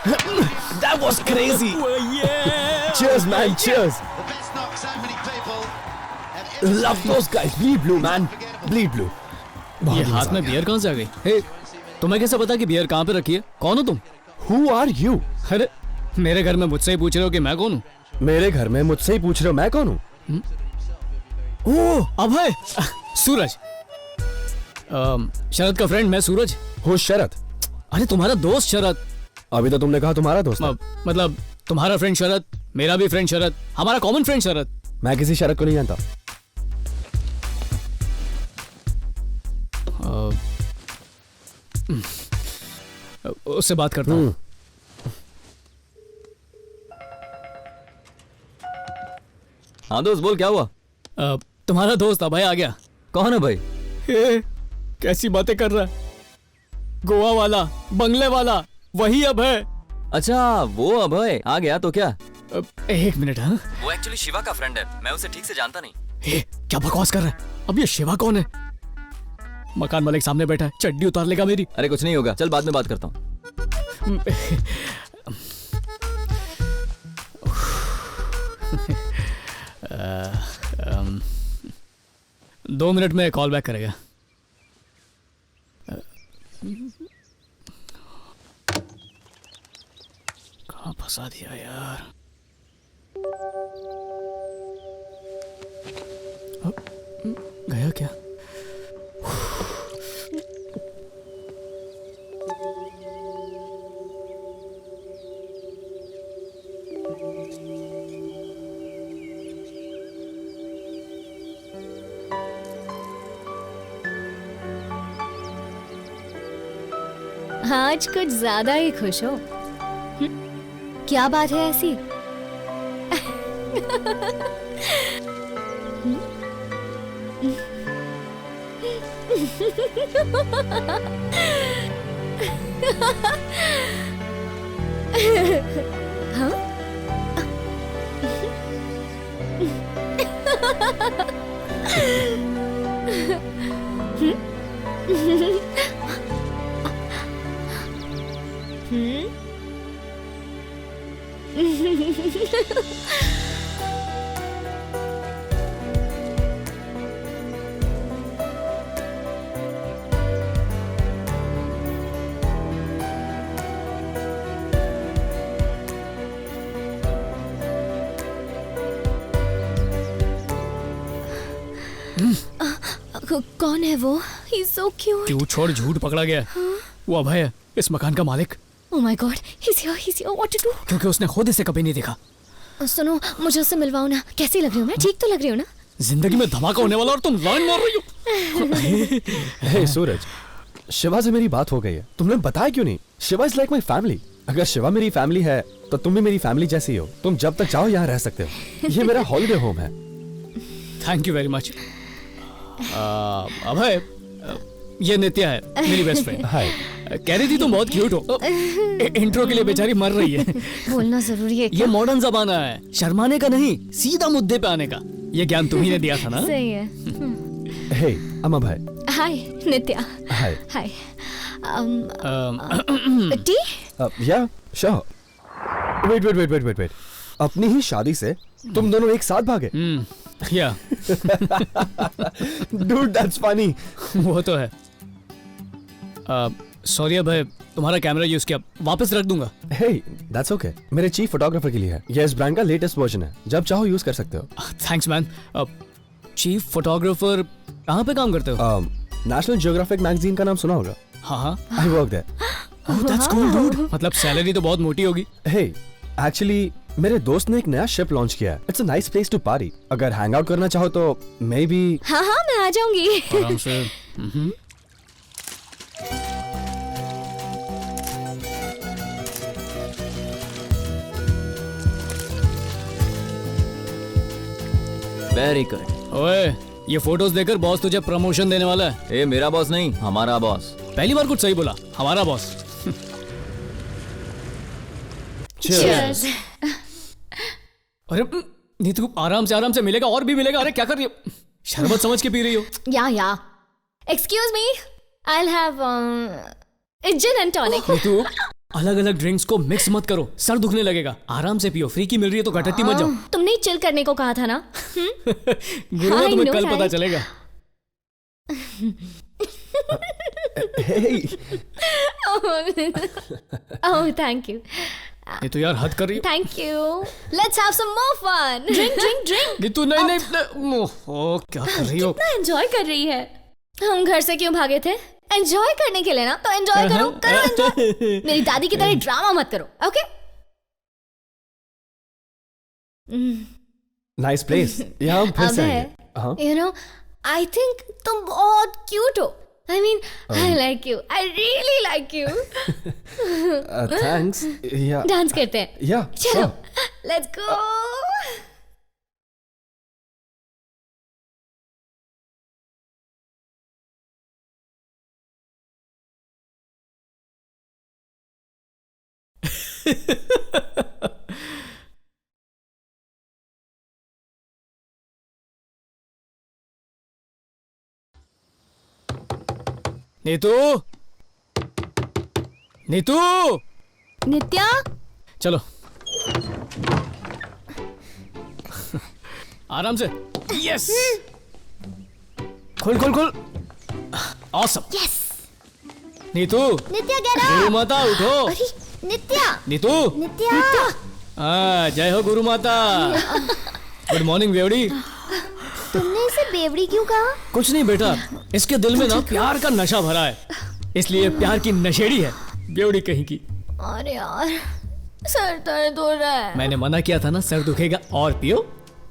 That was crazy. Yeah! Cheers, man. Cheers. The best knock so many people have ever Love those guys. Bleed blue, man. Bleed blue. ये हाथ में बियर कहाँ से आ गई? हे, तुम्हें कैसे पता कि बियर कहाँ पे रखी है? कौन हो तुम? Who are you? अरे, मेरे घर में मुझसे ही पूछ रहे हो कि मैं कौन हूँ? मेरे घर में मुझसे ही पूछ रहे हो मैं कौन हूँ? ओह, अभय, सूरज। शरद का फ्रेंड मैं सूरज। हो शरद? अरे तुम्हारा दोस्त शरद। अभी तो तुमने कहा तुम्हारा दोस्त है। मतलब तुम्हारा फ्रेंड शरद, मेरा भी फ्रेंड शरद, हमारा कॉमन फ्रेंड शरद। मैं किसी शरद को नहीं जानता। उससे बात करता हूँ। हाँ दोस्त बोल, क्या हुआ? तुम्हारा दोस्त अभय आ गया। कौन है भाई? कैसी बातें कर रहा है? गोवा वाला, बंगले वाला, वही अभय। अच्छा वो अभय आ गया तो क्या? एक मिनट। हाँ, वो एक्चुअली शिवा का फ्रेंड है, मैं उसे ठीक से जानता नहीं। क्या बकवास कर रहा है? अब ये शिवा कौन है? मकान मालिक सामने बैठा है, चड्डी उतार लेगा मेरी। अरे कुछ नहीं होगा, चल बाद में बात करता हूँ। 2 मिनट में कॉल बैक करेगा। कहाँ फंसा दिया यार? गया क्या? आज कुछ ज्यादा ही खुश हो। क्या बात है ऐसी? हाँ? कौन है वो? He's so cute. क्यों छोड़, झूठ पकड़ा गया। वो अभय है, इस मकान का मालिक। Oh my God, he's here. What to do? क्योंकि उसने खुद इसे कभी नहीं देखा। सुनो, मुझे उससे मिलवाओ ना। कैसी लग रही हूँ मैं? ठीक तो लग रही हूँ ना? जिंदगी में धमाका होने वाला और तुम लाइन मार रही हो। हे सूरज, शिवा से मेरी बात हो गई है, तुमने बताया क्यों नहीं? Shiva is like my family. अगर शिवा मेरी फैमिली है तो तुम भी मेरी फैमिली जैसी हो। तुम जब तक चाहो यहाँ रह सकते हो। ये मेरा हॉलिडे होम है। Thank you very much. Abhay, ये नित्या है, मेरी बेस्ट फ्रेंड। हाय। कह रही थी तुम बहुत क्यूट हो। इंट्रो के लिए बेचारी मर रही है। बोलना जरूरी है क्या? ये मॉडर्न जमाना है, शर्माने का नहीं, सीधा मुद्दे पे आने का। ये ज्ञान तुम्ही ने दिया था ना? सही है। हे, I'm Abhay. Hi Nitya. Hi. Hi. T? या, श्योर। वेट। अपनी ही शादी से तुम दोनों एक साथ भागे? या। Dude, that's funny. वो तो है। सॉरी अभय, तुम्हारा कैमरा यूज किया, वापस रख दूंगा। Hey, that's okay. मेरे चीफ फोटोग्राफर के लिए है। ये इस ब्रांड का लेटेस्ट वर्जन है, जब चाहो यूज कर सकते हो। Thanks man. चीफ फोटोग्राफर कहाँ पे काम करते हो? नेशनल जियोग्राफिक मैगजीन का नाम सुना होगा? हाँ। I work there. Oh, that's cool, dude. मतलब सैलरी तो बहुत मोटी होगी। Hey, actually मेरे दोस्त ने एक नया शिप लॉन्च किया है। It's a nice place to party. अगर हैंग आउट करना चाहो तो maybe। हाँ, मैं आ जाऊंगी। आराम से। Very good. ओए, ये फोटोज देखकर बॉस तुझे प्रमोशन देने वाला है। ए, मेरा बॉस नहीं, हमारा बॉस। पहली बार कुछ सही बोला, हमारा बॉस। Cheers. अरे नीतू, आराम से मिलेगा और भी मिलेगा। अरे क्या कर रही हो? शरबत समझ के पी रही हो? या। Excuse me, I'll have gin and tonic. Neetu, अलग अलग ड्रिंक्स को मिक्स मत करो, सर दुखने लगेगा। आराम से पियो, फ्री की मिल रही है तो घटती मत जाओ। तुमने चिल करने को कहा था ना? गुरुआ, तुम्हें कल पता चलेगा। Oh, thank you. ये तो यार हद कर रही हो। Thank you. Let's have some more fun. Drink. Neetu नहीं। ओह, क्या कर रही हो? कितना एंजॉय कर रही है। हम घर से क्यों भागे थे? एंजॉय करने के लिए ना, तो एंजॉय करो एंजॉय। मेरी दादी की तरह ड्रामा मत करो, ओके? Nice place. यहाँ हम फिर से आएंगे। You know, I think तुम बहुत क्यूट हो। I mean, I like you. I really like you. Thanks. Yeah. Dance करते हैं। Yeah. चलो, let's go. नीतू, नित्या, चलो आराम से। यस, खोल। ऑसम। यस। नीतू, नित्या get up. गुरु माता उठो। अरे नित्या। नित्या। जय हो गुरु माता। गुड मॉर्निंग बेवड़ी। तुमने इसे बेवड़ी क्यों कहा? कुछ नहीं बेटा, इसके दिल में ना प्यार का नशा भरा है, इसलिए प्यार की नशेड़ी है बेवड़ी कहीं की। अरे यार, सर दर्द हो रहा है। मैंने मना किया था ना, सर दुखेगा और पियो।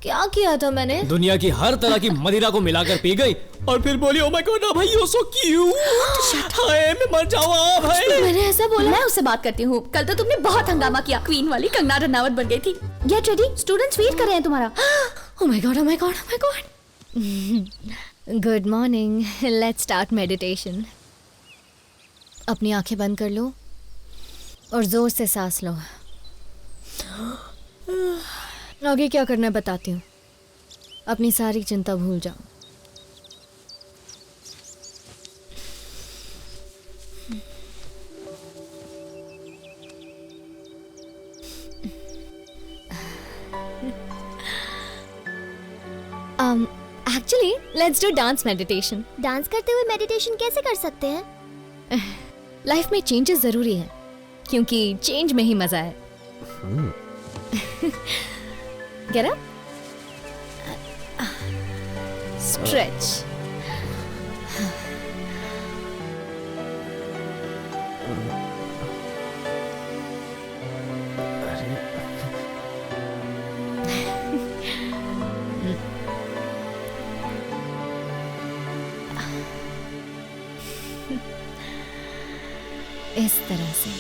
क्या किया था मैंने? दुनिया की हर तरह की मदिरा को मिलाकर पी गई और फिर बोली ओह माय गॉड भाई यू सो क्यूट। हाय मैं मर जाऊं भाई। मैंने ऐसा बोला? मैं उससे बात करती हूँ। कल तो तुमने बहुत हंगामा किया, क्वीन वाली कंगना रनावत बन गई थी। गेट रेडी, स्टूडेंट्स वेट कर रहे हैं तुम्हारा। ओह my God, oh my God, oh my God. Good morning, let's start meditation. अपनी आंखें बंद कर लो और जोर से सांस लो। आगे क्या करना है बताती हूँ। अपनी सारी चिंता भूल जाओ। Actually let's do dance meditation. Dance करते हुए मेडिटेशन कैसे कर सकते हैं? लाइफ में चेंजेस जरूरी है क्योंकि चेंज में ही मजा है। Get up. Stretch. इस तरह से।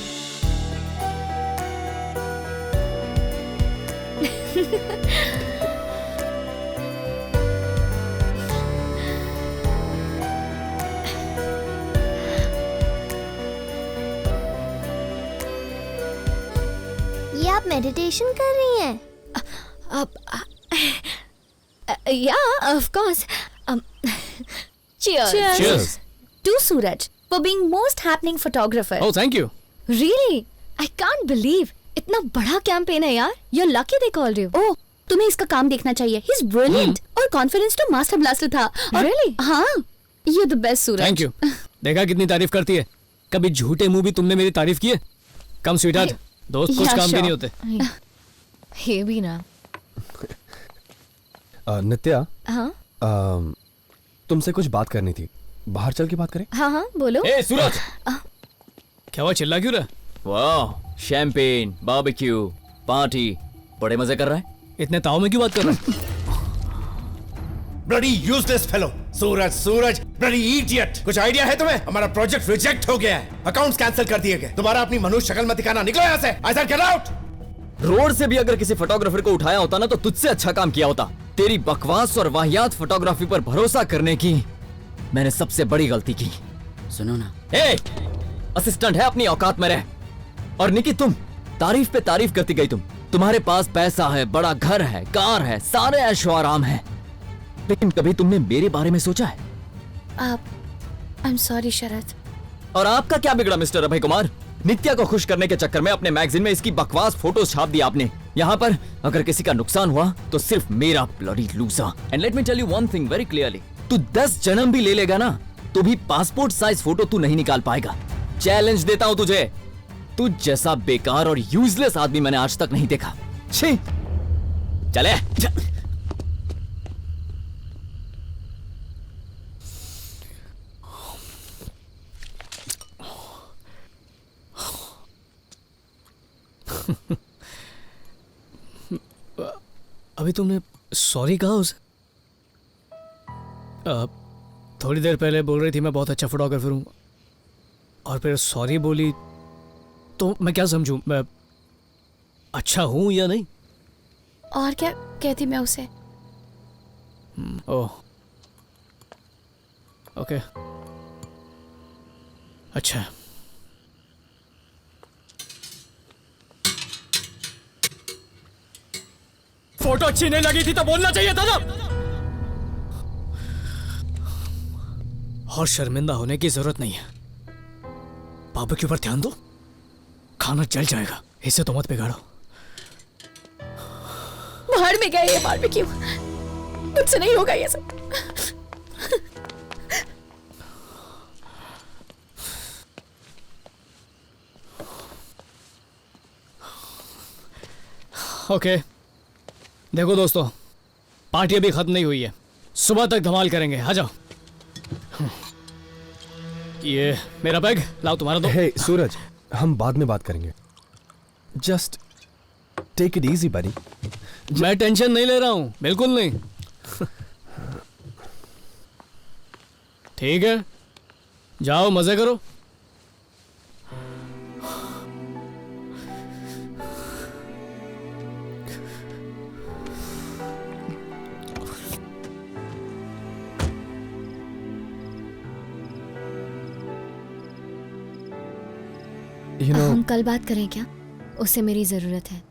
ये आप मेडिटेशन कर रही हैं? या of course. Cheers. To Suraj for being most happening photographer. Oh, thank you. Really? I can't believe. इतना बड़ा कैंपेन है यार। You're lucky they called you. ओह, तुम्हें इसका काम देखना चाहिए। He's brilliant और कॉन्फिडेंस तो मास्टर ब्लास्टर था। Really? हाँ, you're the best Suraj. Thank you. देखा कितनी तारीफ करती है। कभी झूठे मुंह भी तुमने मेरी तारीफ की है? कम स्वीटहार्ट, दोस्त कुछ काम के नहीं होते। ये भी ना। नित्या, हाँ तुमसे कुछ बात करनी थी। बाहर चल के बात करें? हाँ हाँ बोलो। ए सूरज, क्या हुआ, चिल्ला क्यों रहा? वाह, शैंपेन, बारबेक्यू, पार्टी, बड़े मजे कर रहा है। इतने ताव में क्यों बात कर रहा है? Bloody useless fellow. Suraj, bloody idiot. कुछ आइडिया है तुम्हें? हमारा प्रोजेक्ट रिजेक्ट हो गया है, अकाउंट्स कैंसिल कर दिए गए। दोबारा अपनी मनुष्य शक्ल मत दिखाना, निकलो यहाँ से। I said get out. Road से भी अगर किसी फोटोग्राफर को उठाया होता ना तो तुझसे अच्छा काम किया होता। तेरी बकवास और वाहियात फोटोग्राफी पर भरोसा करने की मैंने सबसे बड़ी गलती की। सुनो ना। ए, असिस्टेंट है, अपनी औकात में रह। और निकी, तुम तारीफ पे तारीफ करती गई। तुम्हारे पास पैसा है, बड़ा घर है, कार है, सारे ऐशो आराम है, लेकिन कभी तुमने मेरे बारे में सोचा है? I'm sorry शरद। और आपका क्या बिगड़ा मिस्टर अभय कुमार? नित्या को खुश करने के चक्कर में अपने मैगजीन में इसकी बकवास फोटोज छाप दी आपने। यहाँ पर अगर किसी का नुकसान हुआ तो सिर्फ मेरा, bloody loser. And let me tell you one thing very clearly, तू 10 जन्म भी ले लेगा ना तो भी पासपोर्ट साइज फोटो तू नहीं निकाल पाएगा। चैलेंज देता हूँ तुझे। तू जैसा बेकार और यूजलेस आदमी मैंने आज तक नहीं देखा। छी, चले। अभी तुमने सॉरी कहा उसे? थोड़ी देर पहले बोल रही थी मैं बहुत अच्छा फोटोग्राफर हूँ और फिर सॉरी बोली तो मैं क्या समझूं? मैं अच्छा हूँ या नहीं? और क्या कहती मैं उसे? ओह ओके, अच्छा। फोटो अच्छी नहीं लगी थी तो बोलना चाहिए था ना। और शर्मिंदा होने की जरूरत नहीं है। बारबेक्यू पर ध्यान दो, खाना जल जाएगा, इसे तो मत बिगाड़ो। बाहर में गए ये बारबेक्यू, मुझसे नहीं होगा ये सब। ओके देखो दोस्तों, पार्टी अभी खत्म नहीं हुई है, सुबह तक धमाल करेंगे। आ जाओ। ये मेरा बैग लाओ, तुम्हारा दो। हे सूरज, हम बाद में बात करेंगे। जस्ट टेक इट इजी बनी। मैं टेंशन नहीं ले रहा हूँ, बिल्कुल नहीं। ठीक है, जाओ मजे करो। हम कल बात करें क्या? उससे मेरी जरूरत है।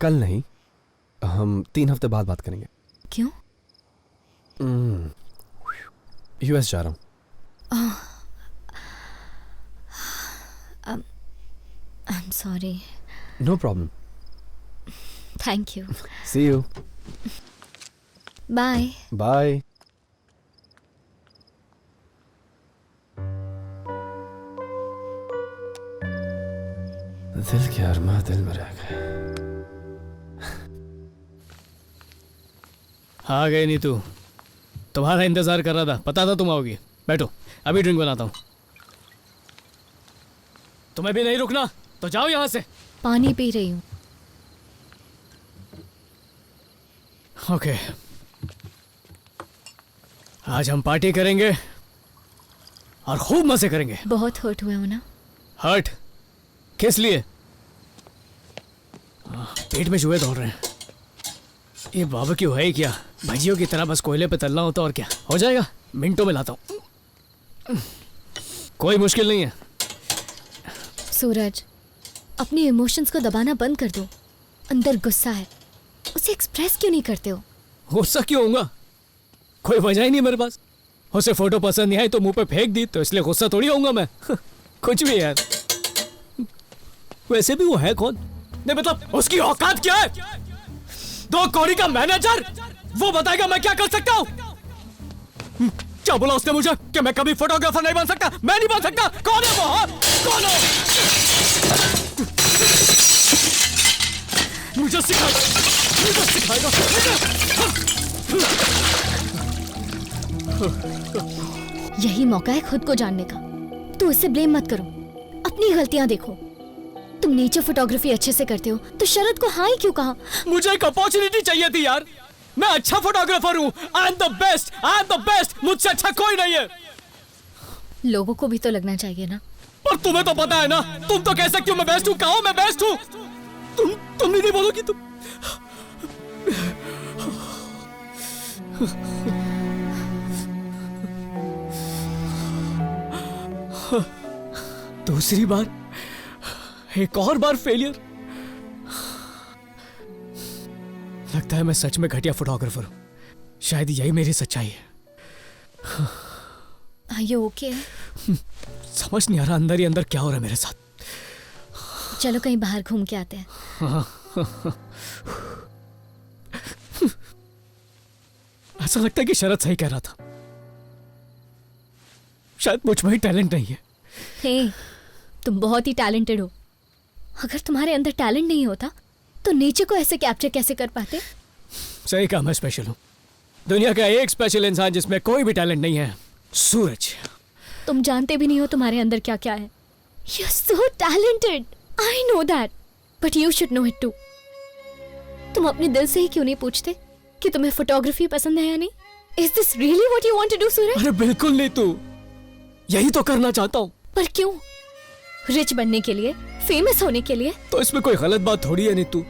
कल नहीं, हम 3 हफ्ते बाद बात करेंगे। क्यों? यूएस जा रहा हूँ। I am sorry. No problem. Thank you. See you. Bye. Bye. दिल के अरमा दिल में रह गए। आ गए नीतू, तुम्हारा इंतजार कर रहा था, पता था तुम आओगी। बैठो, अभी ड्रिंक बनाता हूँ। तुम्हें भी नहीं रुकना तो जाओ यहाँ से। पानी पी रही हूँ। ओके, आज हम पार्टी करेंगे और खूब मजे करेंगे। बहुत हर्ट हुए हो ना? हर्ट किस लिए? पेट में चूहे दौड़ रहे हैं। ये बारबेक्यू है क्या? भजियों की तरह बस कोयले पे तलना होता और क्या हो जाएगा। मिनटों में लाता हूँ, कोई मुश्किल नहीं है। सूरज, अपने इमोशंस को दबाना बंद कर दो। अंदर गुस्सा है, उसे एक्सप्रेस क्यों नहीं करते हो? गुस्सा क्यों होऊंगा? कोई वजह ही नहीं मेरे पास। उसे फोटो पसंद नहीं आई तो मुंह पे फेंक दी, तो इसलिए गुस्सा थोड़ी होऊंगा मैं। कुछ भी यार। वैसे भी वो है कौन? नहीं मतलब उसकी औकात क्या है? 2 कौड़ी का मैनेजर, वो बताएगा मैं क्या कर सकता हूँ। क्या बोला उसने मुझे कि मैं कभी फोटोग्राफर नहीं बन सकता? मैं नहीं बन सकता। कौन है वो? हाँ? कौन है? मुझे सिखाएगा, मुझे सिखाएगा। यही मौका है खुद को जानने का। तो उससे ब्लेम मत करो, अपनी गलतियां देखो। तुम नेचर फोटोग्राफी अच्छे से करते हो तो शरद को हाँ ही क्यों कहा? मुझे एक अपॉर्चुनिटी चाहिए थी यार। मैं अच्छा फोटोग्राफर हूँ। I am the best, I am the best. मुझसे अच्छा कोई नहीं है। लोगों को भी तो लगना चाहिए ना। पर तुम्हें तो पता है ना, तुम तो कह सकती हो मैं बेस्ट हूँ। कहो मैं बेस्ट हूँ। तुम नहीं बोलोगी तुम। दूसरी बार, एक और बार फेलियर। लगता है मैं सच में घटिया फोटोग्राफर हूं। शायद यही मेरी सच्चाई है। Are you okay? समझ नहीं आ रहा अंदर ही अंदर क्या हो रहा है मेरे साथ। चलो कहीं बाहर घूम के आते हैं। ऐसा लगता है कि शरद सही कह रहा था। शायद मुझ में ही टैलेंट नहीं है। हे, तुम बहुत ही टैलेंटेड हो। अगर तुम्हारे अंदर टैलेंट नहीं होता तो नेचर को ऐसे कैप्चर कैसे कर पाते? सही कहा, मैं स्पेशल हूँ। दुनिया का एक स्पेशल इंसान जिसमें कोई भी टैलेंट नहीं है, सूरज। तुम जानते भी नहीं हो तुम्हारे अंदर क्या क्या है। You're so talented. I know that. But you should know it too. तुम अपने दिल से ही क्यों नहीं पूछते कि तुम्हें फोटोग्राफी पसंद है या नहीं? Is this really what you want to do, सूरज? अरे बिल्कुल नहीं, तू यही तो करना चाहता हूँ। पर क्यों? रिच बनने के लिए, फेमस होने के लिए? तो इसमें कोई गलत बात थोड़ी है नीतू।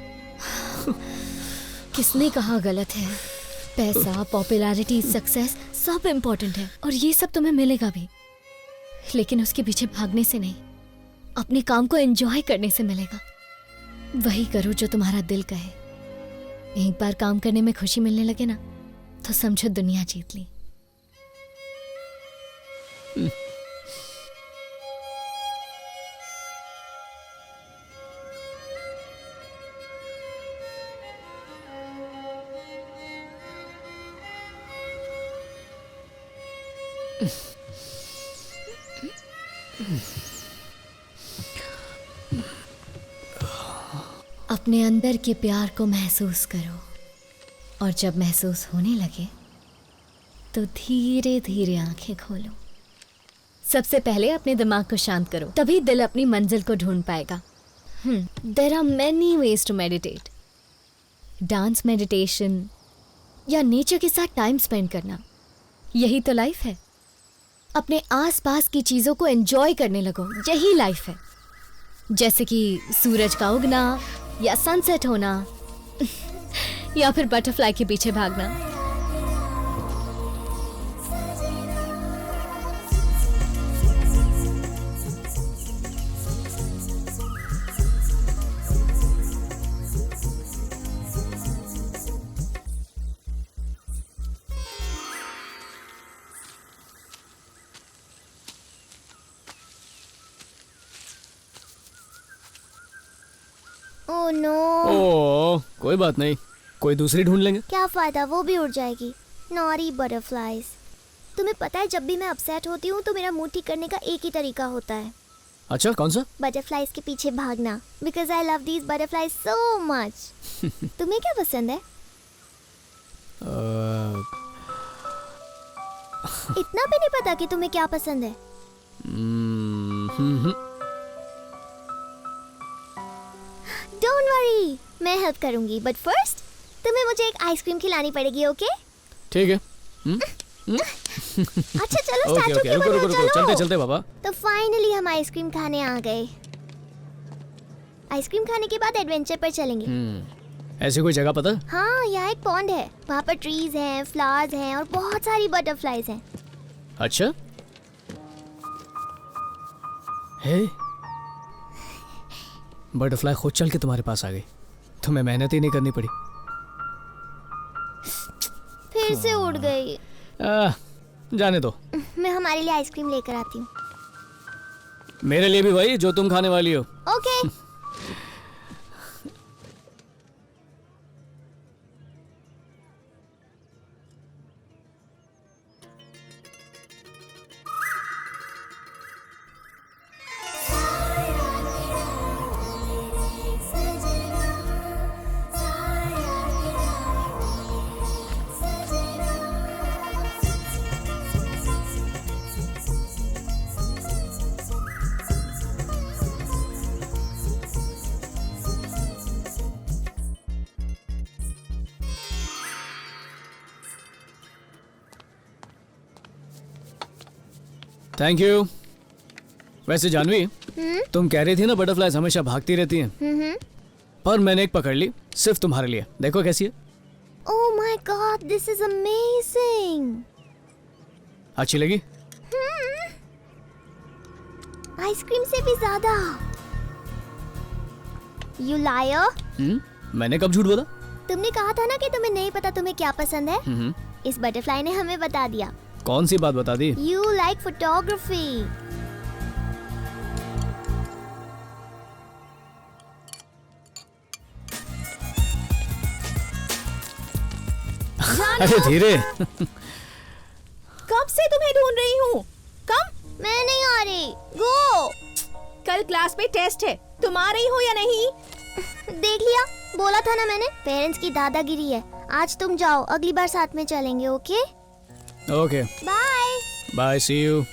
किसने कहा गलत है? पैसा, पॉपुलैरिटी, सक्सेस सब इम्पोर्टेंट है और ये सब तुम्हें मिलेगा भी, लेकिन उसके पीछे भागने से नहीं, अपने काम को एंजॉय करने से मिलेगा। वही करो जो तुम्हारा दिल कहे। एक बार काम करने में खुशी मिलने लगे ना तो समझो दुनिया जीत ली। अपने अंदर के प्यार को महसूस करो और जब महसूस होने लगे तो धीरे धीरे आंखें खोलो। सबसे पहले अपने दिमाग को शांत करो, तभी दिल अपनी मंजिल को ढूंढ पाएगा। There are many ways to meditate. Dance meditation या नेचर के साथ टाइम स्पेंड करना, यही तो लाइफ है. अपने आसपास की चीजों को एंजॉय करने लगो, यही लाइफ है. जैसे कि सूरज का उगना या सनसेट होना या फिर बटरफ्लाई के पीछे भागना. Oh no. ओह, कोई बात नहीं, कोई दूसरी ढूंढ लेंगे. क्या फायदा, वो भी उड़ जाएगी. नॉरी बटरफ्लाइज. तुम्हें पता है जब भी मैं अपसेट होती हूँ तो मेरा मूड ठीक करने का एक ही तरीका होता है. अच्छा, कौन सा? बटरफ्लाइज के पीछे भागना. Because I love these butterflies so much. तुम्हें क्या पसंद है? इतना भी नहीं पता कि तुम्हें क्या पसंद है? डोंट वरी, मैं हेल्प करूंगी. बट फर्स्ट तुम्हें मुझे एक आइसक्रीम खिलानी पड़ेगी. ओके? ठीक है. अच्छा चलो स्टैचू के रुको, बगल चलो. चलते चलते बाबा. तो फाइनली हम आइसक्रीम खाने आ गए. आइसक्रीम खाने के बाद एडवेंचर पर चलेंगे. ऐसी कोई जगह पता? हाँ, यहाँ एक पॉन्ड है. वहाँ पर ट्रीज हैं, फ्लावर्स हैं और बहुत सारी बटरफ्लाइज हैं. अच्छा. हे, बटरफ्लाई खुद चल के तुम्हारे पास आ गई. तुम्हें मेहनत ही नहीं करनी पड़ी. फिर से उड़ गई. जाने दो. मैं हमारे लिए आइसक्रीम लेकर आती हूँ. मेरे लिए भी वही जो तुम खाने वाली हो. ओके. Thank you. वैसे जानवी, तुम कह रही थी ना बटरफ्लाइज हमेशा भागती रहती हैं. पर मैंने एक पकड़ ली सिर्फ तुम्हारे लिए. देखो कैसी है. Oh my God, this is amazing. अच्छी लगी? आइसक्रीम से भी ज्यादा. You liar. मैंने कब झूठ बोला? तुमने कहा था ना कि तुम्हें नहीं पता तुम्हें क्या पसंद है. इस बटरफ्लाई ने हमें बता दिया. कौन सी बात बता दी? You like photography. अरे धीरे. कब से तुम्हें ढूंढ रही हूँ. कम. मैं नहीं आ रही. गो. कल क्लास में टेस्ट है, तुम आ रही हो या नहीं? देख लिया, बोला था ना मैंने. पेरेंट्स की दादागिरी है. आज तुम जाओ, अगली बार साथ में चलेंगे. Okay? Okay. Bye. Bye, see you.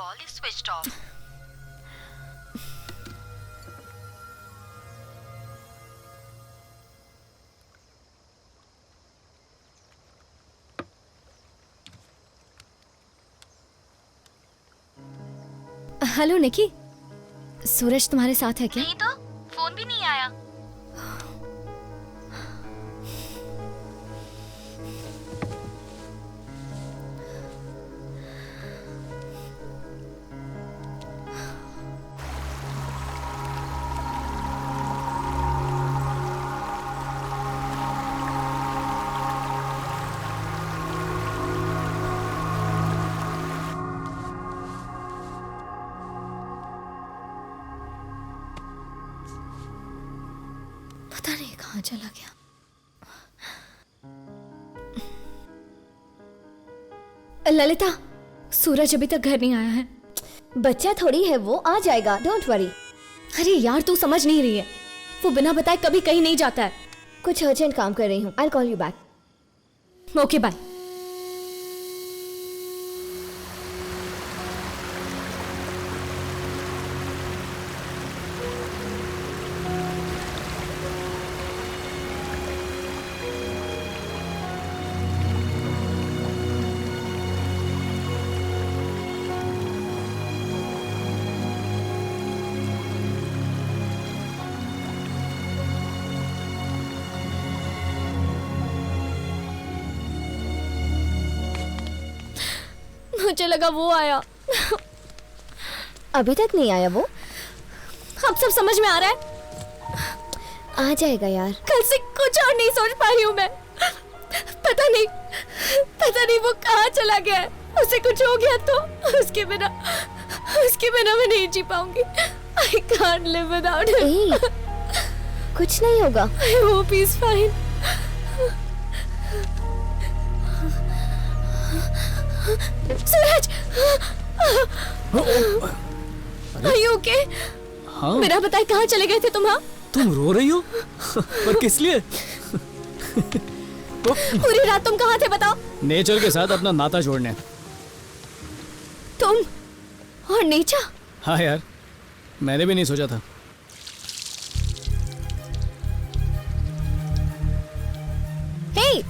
Call is switched off. Hello Nikki, Suraj तुम्हारे साथ है क्या? नहीं तो फोन भी नहीं आया। पता नहीं कहाँ चला गया। ललिता, सूरज अभी तक घर नहीं आया है। बच्चा थोड़ी है वो, आ जाएगा, डोंट वरी। अरे यार तू समझ नहीं रही है, वो बिना बताए कभी कहीं नहीं जाता है। कुछ अर्जेंट काम कर रही हूँ, I call you back. Okay bye. मुझे लगा वो आया। अभी तक नहीं आया वो? अब सब समझ में आ रहा है। आ जाएगा यार। कल से कुछ और नहीं सोच पा रही हूँ मैं। पता नहीं वो कहाँ चला गया है। उसे कुछ हो गया तो उसके बिना मैं नहीं जी पाऊंगी। I can't live without him. कुछ नहीं होगा। I hope he's fine. Suraj! Are you okay? हाँ? मेरा बताए कहाँ चले गए थे तुम? हाँ? तुम रो रही हो? पर किस लिए? पूरी रात तुम कहाँ थे बताओ? नेचर के साथ अपना नाता जोड़ने। तुम और नेचर? हाँ यार, मैंने भी नहीं सोचा था। हे,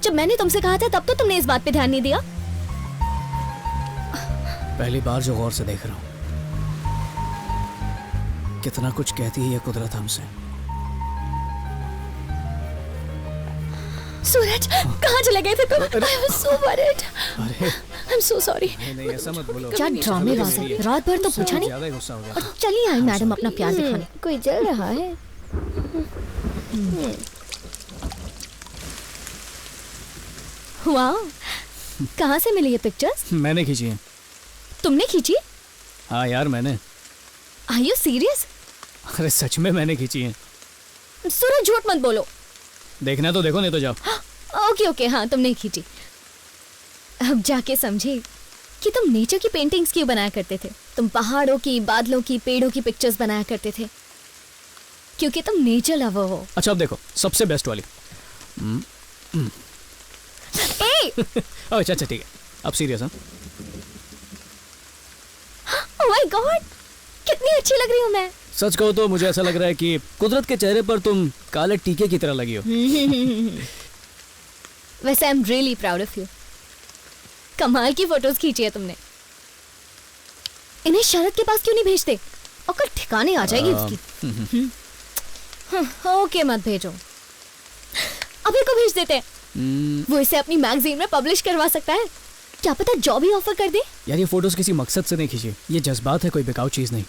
जब मैंने तुमसे कहा था तब तो तुमने इस बात पे ध्यान नहीं दिया। पहली बार जो गौर से देख रहा हूँ, कितना कुछ कहती है ये कुदरत हमसे। सूरज, कहाँ चले गए थे तुम? I was so worried. अरे I'm so sorry. नहीं ऐसा मत बोलो। क्या ड्रामेबाज है, रात भर तो पूछा नहीं। ज्यादा ही गुस्सा हो गया। और चलिए आई मैडम अपना प्यार दिखाने। कोई जल रहा है। वाह, कहाँ से मिली ये पिक्चर्स? मैंने खींची है। तुमने खींची? हाँ यार मैंने। Are you serious? अरे सच में मैंने खींची है। सूरज झूठ मत बोलो। देखना तो देखो, नहीं तो जाओ। ओके ओके, हाँ तुमने खींची। अब जाके समझी कि तुम नेचर की पेंटिंग्स क्यों बनाया करते थे। तुम पहाड़ों की, बादलों की, पेड़ों की पिक्चर्स बनाया करते थे क्योंकि तुम नेचर लवर हो। अच्छा अब देखो सबसे बेस्ट वाली। अच्छा ठीक है, अब सीरियस। हाँ ओह माय गॉड, कितनी अच्छी लग रही हूँ मैं। सच कहो तो मुझे ऐसा लग रहा है कि कुदरत के चेहरे पर तुम काले टीके की तरह लगी हो। वैसे I am really proud of you. कमाल की फोटोज खींची है तुमने। इन्हें शरद के पास क्यों नहीं भेजते? अकल ठिकाने आ जाएगी उसकी। ओके मत भेजो, अभी को भेज देते हैं। वो इसे अपनी मैगजीन में पब्लिश करवा सकता है। क्या पता जॉब ही ऑफर कर दे। यार ये फोटोज किसी मकसद से नहीं खींची, ये जज्बात है, कोई बेकार चीज नहीं।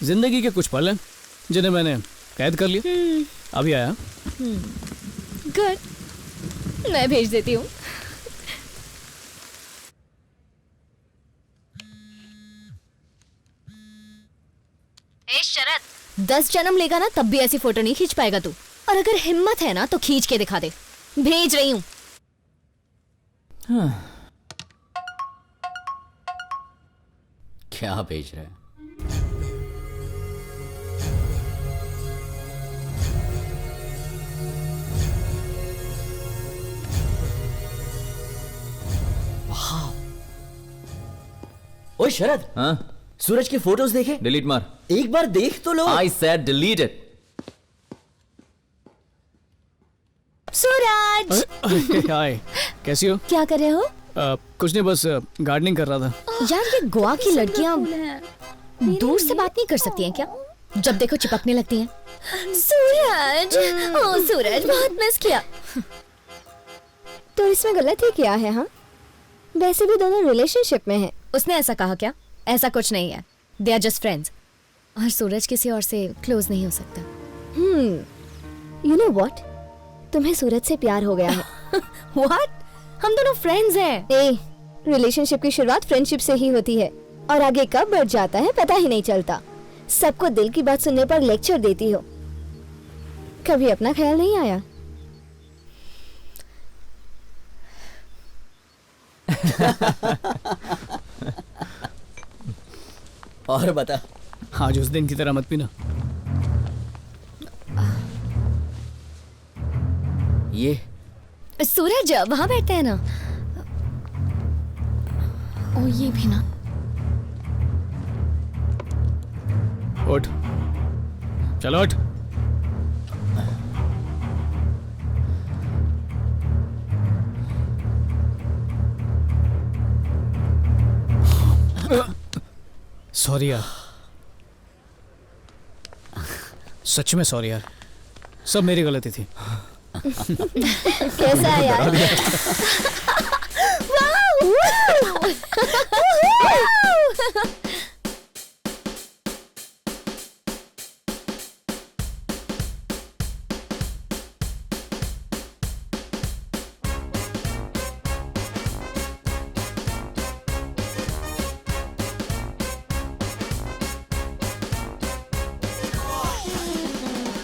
जिंदगी के कुछ पल हैं जिन्हें मैंने कैद कर लिया। अभी आया। गुड, मैं भेज देती हूँ। ए शरद, 10 जन्म लेगा ना तब भी ऐसी फोटो नहीं खींच पाएगा तू। और अगर हिम्मत है ना तो खींच के दिखा दे। भेज रही हूँ। क्या भेज रहा है? ओए शरद, हाँ सूरज की फोटोज देखे? डिलीट मार। एक बार देख तो लो। I said delete it. Suraj, hi, कैसी हो? क्या कर रहे हो? कुछ नहीं, बस गार्डनिंग कर रहा था। यार ये गोवा की लड़कियां दूर से बात नहीं कर सकती हैं क्या? जब देखो चिपकने लगती हैं। सूरज, ओ सूरज, बहुत मिस किया। तो इसमें गलती क्या है? हाँ, वैसे भी दोनों रिलेशनशिप में हैं। उसने ऐसा कहा क्या? ऐसा कुछ नहीं है, दे आर जस्ट फ्रेंड्स। और सूरज किसी और से क्लोज नहीं हो सकता। यू नो व्हाट, तुम्हें सूरज से प्यार हो गया है। व्हाट? हम दोनों फ्रेंड्स हैं। रिलेशनशिप की शुरुआत फ्रेंडशिप से ही होती है और आगे कब बढ़ जाता है पता ही नहीं चलता। सबको दिल की बात सुनने पर लेक्चर देती हो, कभी अपना ख्याल नहीं आया? और बता। आज उस दिन की तरह मत पीना। ये सूरज वहां बैठते हैं ना। ओ ये भी ना। उठ, चलो उठ। सॉरी यार, सच में सॉरी यार, सब मेरी गलती थी। कैसा है यार?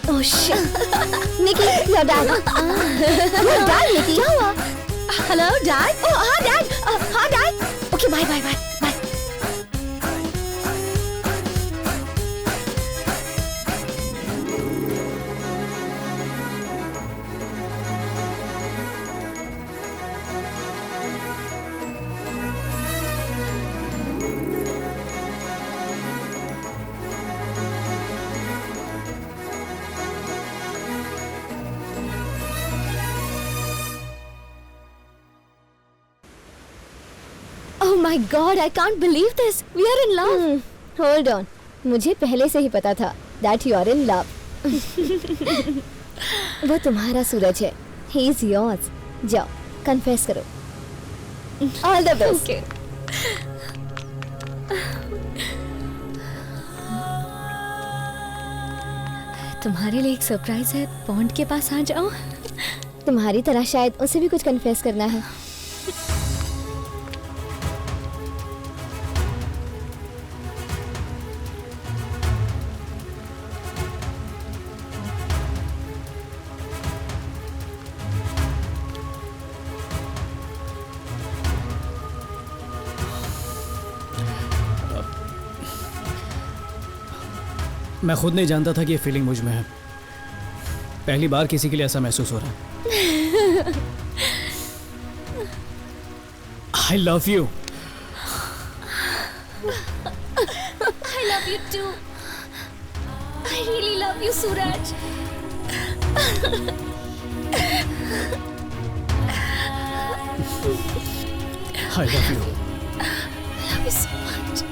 Oh shit! Nikki, your dad. Your dad, Nikki. क्या हुआ? Hello dad. ओ हाँ डैड, हाँ dad. Okay bye bye bye bye. Oh my God, I can't believe this. We are in love. Hold on. मुझे पहले से ही पता था that you are in love. वो तुम्हारा सूरज है. He is yours. जाओ, confess करो. All the best. Okay. तुम्हारे लिए एक सरप्राइज है. पॉन्ड के पास आ जाओ. तुम्हारी तरह शायद उसे भी कुछ confess करना है. मैं खुद नहीं जानता था कि ये फीलिंग मुझ में है। पहली बार किसी के लिए ऐसा महसूस हो रहा है। I love you. I love you too. I really love you, Suraj. I love you. I love you so much.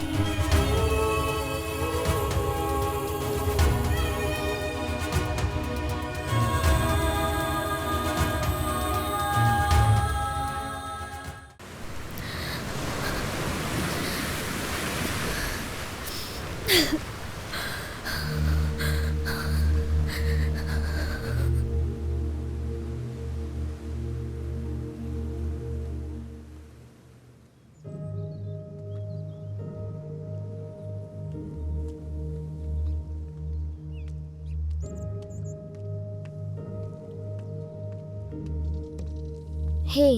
Hey.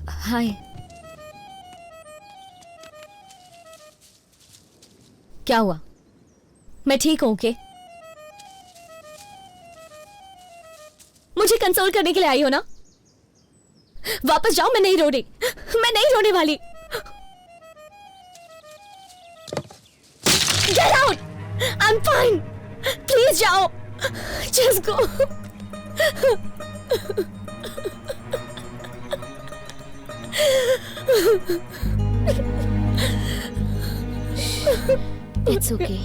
हाय। क्या हुआ? मैं ठीक हूं के? मुझे कंसोल करने के लिए आई हो ना? वापस जाओ, मैं नहीं रो रही। मैं नहीं रोने वाली। फाइन, प्लीज जाओ, just go. It's okay.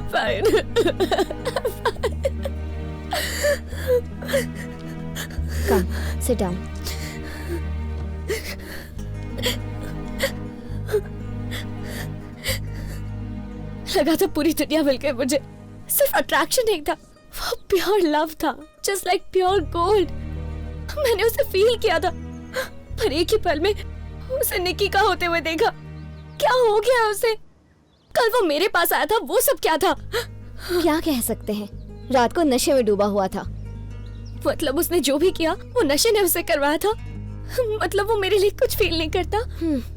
Fine. Come, sit down. लगा था पूरी दुनिया मिल गई मुझे, सिर्फ अट्रैक्शन नहीं था, वो प्योर लव था, जस्ट लाइक प्योर गोल्ड। मैंने उसे फील किया था, पर एक ही पल में उसे निकी का होते हुए देखा। क्या हो गया उसे? कल वो मेरे पास आया था, वो सब क्या था? क्या कह सकते हैं, रात को नशे में डूबा हुआ था। मतलब उसने जो भी किया वो नशे ने उसे करवाया था? मतलब वो मेरे लिए कुछ फील नहीं करता?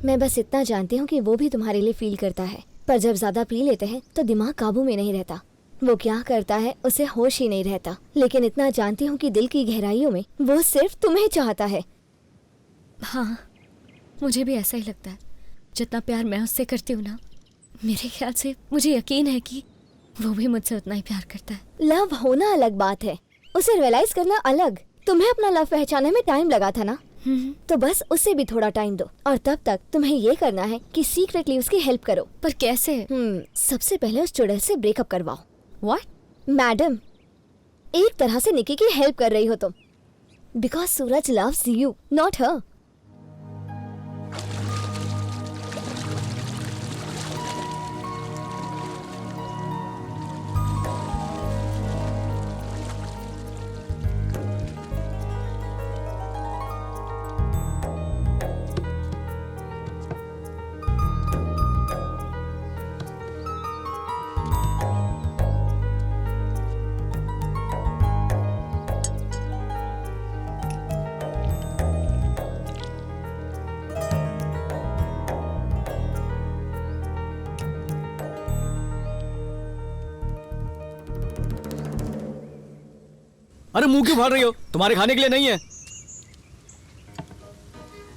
मैं बस इतना जानती हूँ कि वो भी तुम्हारे लिए फील करता है, पर जब ज्यादा पी लेते हैं तो दिमाग काबू में नहीं रहता। वो क्या करता है उसे होश ही नहीं रहता। लेकिन इतना जानती हूँ कि दिल की गहराइयों में वो सिर्फ तुम्हें चाहता है। हाँ, मुझे भी ऐसा ही लगता है। जितना प्यार मैं उससे करती हूँ ना, मेरे ख्याल से मुझे यकीन है कि वो भी मुझसे उतना ही प्यार करता है। लव होना अलग बात है, उसे रियलाइज करना अलग। तुम्हें अपना लव पहचानने में टाइम लगा था ना, तो बस उसे भी थोड़ा टाइम दो, और तब तक तुम्हें ये करना है कि सीक्रेटली उसकी हेल्प करो। पर कैसे? सबसे पहले उस चुड़ैल से ब्रेकअप करवाओ। व्हाट? मैडम, एक तरह से निकी की हेल्प कर रही हो तुम, because Suraj loves you, not her. अरे मुंह क्यों फाड़ रही हो? तुम्हारे खाने के लिए नहीं है।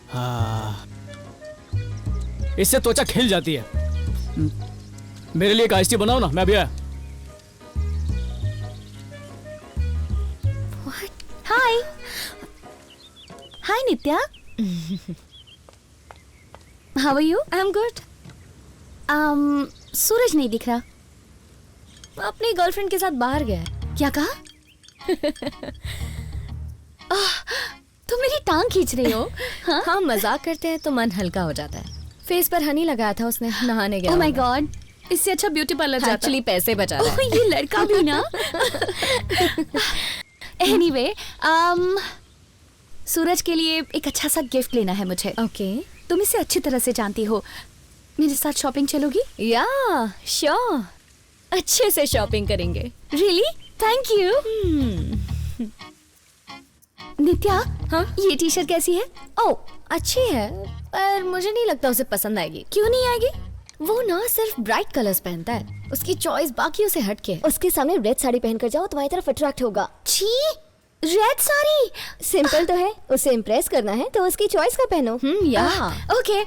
हाँ, इससे त्वचा खिल जाती है। मेरे लिए एक आइस टी बनाओ ना, मैं भी आया। Hi hi Nitya, how are you? I am good. Suraj नहीं दिख रहा। अपनी गर्लफ्रेंड के साथ बाहर गया है। क्या कहा? तुम मेरी टांग खींच रही हो? हाँ, मजाक करते हैं तो मन हल्का हो जाता है। फेस पर हनी लगाया था उसने, नहाने गया। ओह माय गॉड, इससे अच्छा ब्यूटी पार्लर जाता। एक्चुअली पैसे बचा रहा है। ये लड़का भी ना। एनीवे, सूरज के लिए एक अच्छा सा गिफ्ट लेना है मुझे। ओके। तुम इसे अच्छी तरह से जानती हो, मेरे साथ शॉपिंग चलोगी? या श्योर, अच्छे से शॉपिंग करेंगे। रियली? Thank you. नित्या, हाँ? ये टी शर्ट कैसी है? ओह, अच्छी है, पर मुझे नहीं लगता उसे पसंद आएगी। क्यों नहीं आएगी? वो ना सिर्फ ब्राइट कलर्स पहनता है, उसकी चॉइस बाकियों से हटके है। उसके सामने रेड साड़ी पहनकर जाओ, तुम्हारी तरफ अट्रैक्ट होगा। छी, रेड साड़ी सिंपल तो है, उसे इम्प्रेस करना है तो उसकी चॉइस का पहनो। या ओके,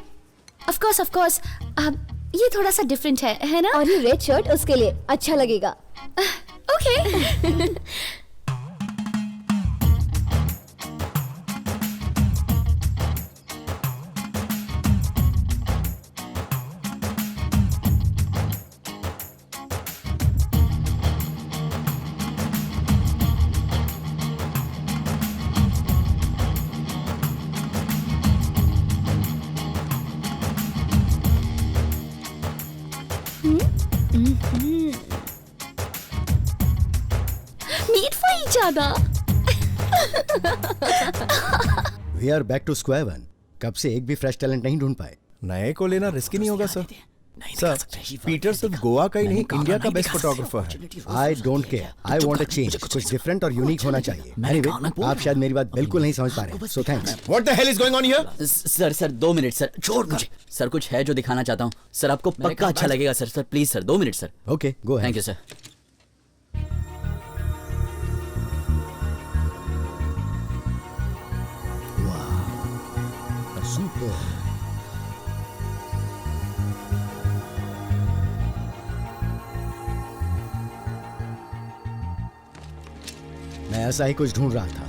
ऑफ कोर्स। अब ये थोड़ा सा डिफरेंट है ना? और ये रेड शर्ट उसके लिए अच्छा लगेगा। Okay. Meet for each other. We are back to square one. कब से एक भी फ्रेश टैलेंट नहीं ढूंढ पाए। नए को लेना रिस्की नहीं होगा सर? सर, पीटर सिर्फ गोवा का ही नहीं, इंडिया का बेस्ट फोटोग्राफर है। I don't care, I want a change. कुछ डिफरेंट और यूनिक होना चाहिए। एनीवे, आप शायद मेरी बात बिल्कुल नहीं समझ पा रहे, so thanks. What the hell is going on here? Sir 2 minute sir, छोड़ मुझे। सर कुछ है जो दिखाना चाहता हूँ सर, आपको पक्का अच्छा लगेगा sir. Sir please sir, 2 minute sir. Okay, go ahead. Thank you sir. Super. मैं ऐसा ही कुछ ढूंढ रहा था,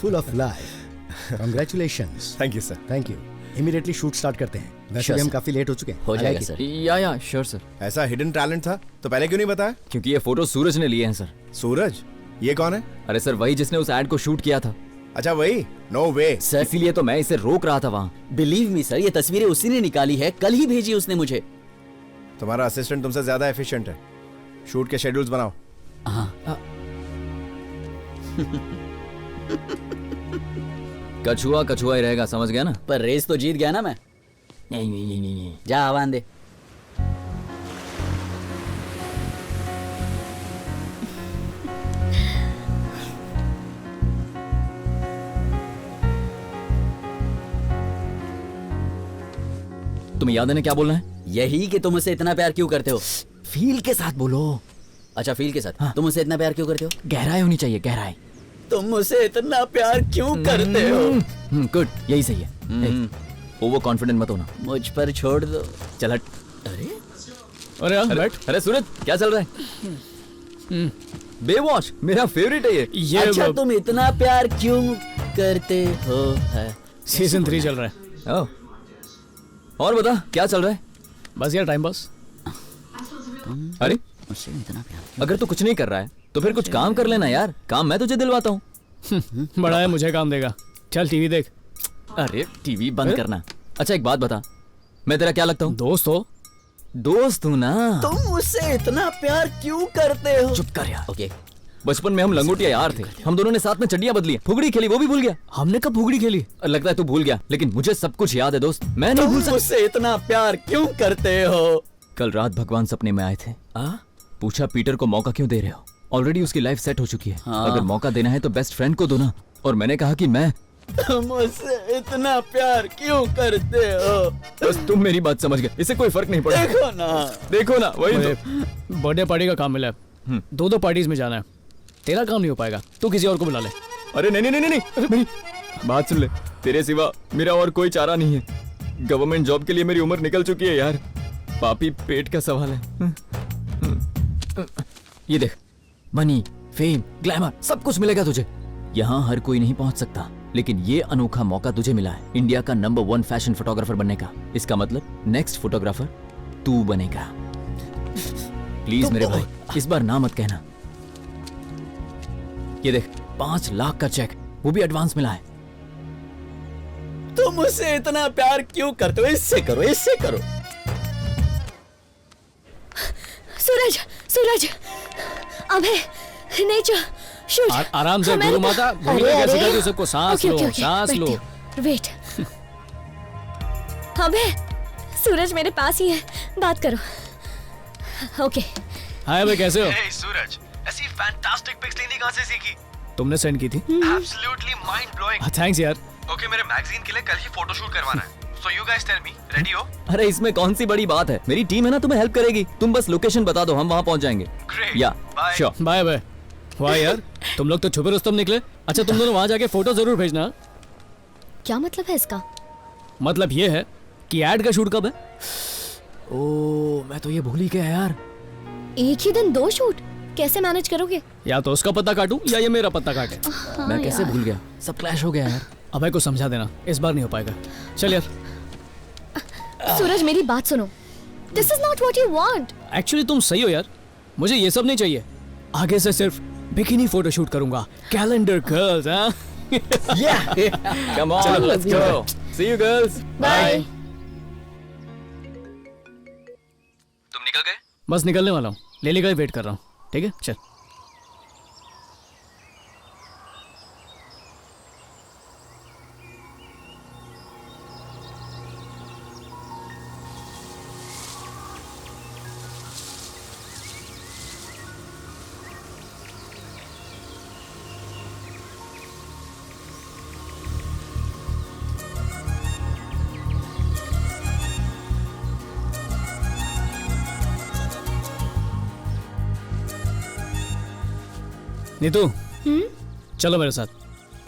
full of life. Congratulations. Thank you sir. Thank you. Immediately shoot start करते हैं। वैसे Sure, भी हम sir. काफी लेट हो चुके हैं। हो आ जाएगा जाएगी? सर। या श्योर सर। ऐसा हिडन टैलेंट था तो पहले क्यों नहीं बताया? क्योंकि ये फोटो सूरज ने लिए हैं सर। सूरज? ये कौन है? अरे सर वही जिसने उस एड को शूट किया था। अच्छा वही? नो वे। सर इसीलिए तो मैं इसे रोक रहा था वहाँ। बिलीव मी सर, ये तस्वीरें उसी ने निकाली है, कल ही भेजी उसने मुझे। तुम्हारा असिस्टेंट तुमसे ज्यादा एफिशिएंट है। शूट के शेड्यूल्स बनाओ। हाँ। कछुआ कछुआ ही रहेगा, समझ गया ना? पर रेस तो जीत गया ना मैं। नहीं। जा आवाज दे। तुम्हें याद है ना क्या बोलना है? यही कि तुम उसे इतना प्यार क्यों करते हो। फील के साथ बोलो। अच्छा फील के साथ। तुम उसे इतना प्यार क्यों करते हो? गहराई होनी चाहिए, गहराई। तुम उसे इतना प्यार क्यों करते हो? गुड, यही सही है। ओवर कॉन्फिडेंट मत होना। मुझ पर छोड़ दो। चल हट। अरे अरे यार बैठ। अरे सूरज क्या चल रहा है? बेवॉच मेरा फेवरेट है ये। अच्छा तुम इतना प्यार क्यों करते हो? है सीजन 3 चल रहा है। ओह, और बता क्या चल रहा है? बस यार टाइम पास। अरे मुझसे इतना प्यार। अगर तू कुछ नहीं कर रहा है तो फिर कुछ काम कर लेना यार। काम मैं तुझे दिलवाता हूँ। बड़ा है, मुझे काम देगा। चल टीवी देख। अरे टीवी बंद करना। अच्छा एक बात बता, मैं तेरा क्या लगता हूँ? दोस्त हो। दोस्त हूँ ना। तुम मुझसे इतना प्यार क्यों करते हो? चुप कर यार। ओके। बचपन में हम लंगोटिया यार थे। हम दोनों ने साथ में चड्डियां बदली, फुगड़ी खेली, वो भी भूल गया। हमने कब फुगड़ी खेली? लगता है तू भूल गया, लेकिन मुझे सब कुछ याद है दोस्त। मैं नहीं तुम भूल सकता। मुझसे इतना प्यार क्यों करते हो? कल रात भगवान सपने में आए थे। पूछा पीटर को मौका क्यों दे रहे हो? ऑलरेडी उसकी लाइफ सेट हो चुकी है। हाँ। अगर मौका देना है तो बेस्ट फ्रेंड को दो ना। और मैंने कहा कि मैं तुम मुझसे इतना प्यार क्यों करते हो? बस तुम मेरी बात समझ गए, इससे कोई फर्क नहीं पड़ा। देखो ना वही तो। बर्थडे पार्टी का काम मिला है। 2 पार्टीज में जाना है। तेरा काम नहीं हो पाएगा, तू किसी और को बुला ले। अरे नहीं, मेरी बात सुन ले। तेरे सिवा मेरा और कोई चारा नहीं है। गवर्नमेंट जॉब के लिए मेरी उम्र निकल चुकी है यार। पापी पेट का सवाल है। ये देख, मनी, फेम, ग्लैमर सब कुछ मिलेगा तुझे। यहाँ हर कोई नहीं पहुंच सकता, लेकिन ये अनोखा मौका तुझे मिला है इंडिया का नंबर 1 फैशन फोटोग्राफर बनने का। इसका मतलब नेक्स्ट फोटोग्राफर तू बनेगा। प्लीज मेरे भाई, इस बार ना मत कहना। ये देख, 5 लाख का चेक, वो भी एडवांस मिला है। तुम मुझसे इतना प्यार क्यों करते हो? इससे करो, इससे करो। सूरज, सूरज, अबे नेचर शूट। आराम से गुरु माता, भूल गए कैसे कहती सबको। सांस लो, सांस लो। वेट। अबे सूरज मेरे पास ही है, बात करो। ओके। हाय भाई, कैसे हो? Hey, सूरज, ऐसी फैंटास्टिक पिक्स लेनी कहाँ से सीखी? तुमने सेंड की थी? Absolutely mind blowing. थैंक्स यार। Okay, मेरे मैगजीन के लिए कल ही फोटोशूट करवाना है। So you guys tell me, ready हो? अरे इसमें कौन सी बड़ी बात है? मेरी टीम है ना, तुम्हें हेल्प करेगी। तुम बस लोकेशन बता दो, हम वहाँ पहुँच जाएंगे। Great. या Bye. श्योर। Bye bye. वाह यार, तुम लोग तो छुपे रुस्तम निकले। अच्छा तुम दोनों वहाँ जाके फोटो जरूर भेजना। क्या मतलब है इसका? मतलब ये है कि ऐड का शूट कब है? ओ, मैं तो ये भूल ही गया यार। एक ही दिन 2 शूट कैसे मैनेज करोगे? या तो उसका पत्ता काटूं या ये मेरा पत्ता काटे। मैं कैसे भूल गया, सब क्लैश हो गया यार। अभय को समझा देना, इस बार नहीं हो पाएगा। चल यार। सूरज मेरी बात सुनो, this is not what you want. Actually तुम सही हो यार, मुझे ये सब नहीं चाहिए। आगे से सिर्फ बिकिनी फोटो शूट करूंगा। कैलेंडर गर्ल्स, हाँ? Come on, let's go. See you girls. Bye. तुम निकल गए? बस निकलने वाला हूँ, लेली का ही वेट कर रहा हूँ। ठीक है चल। नीतू, चलो मेरे साथ।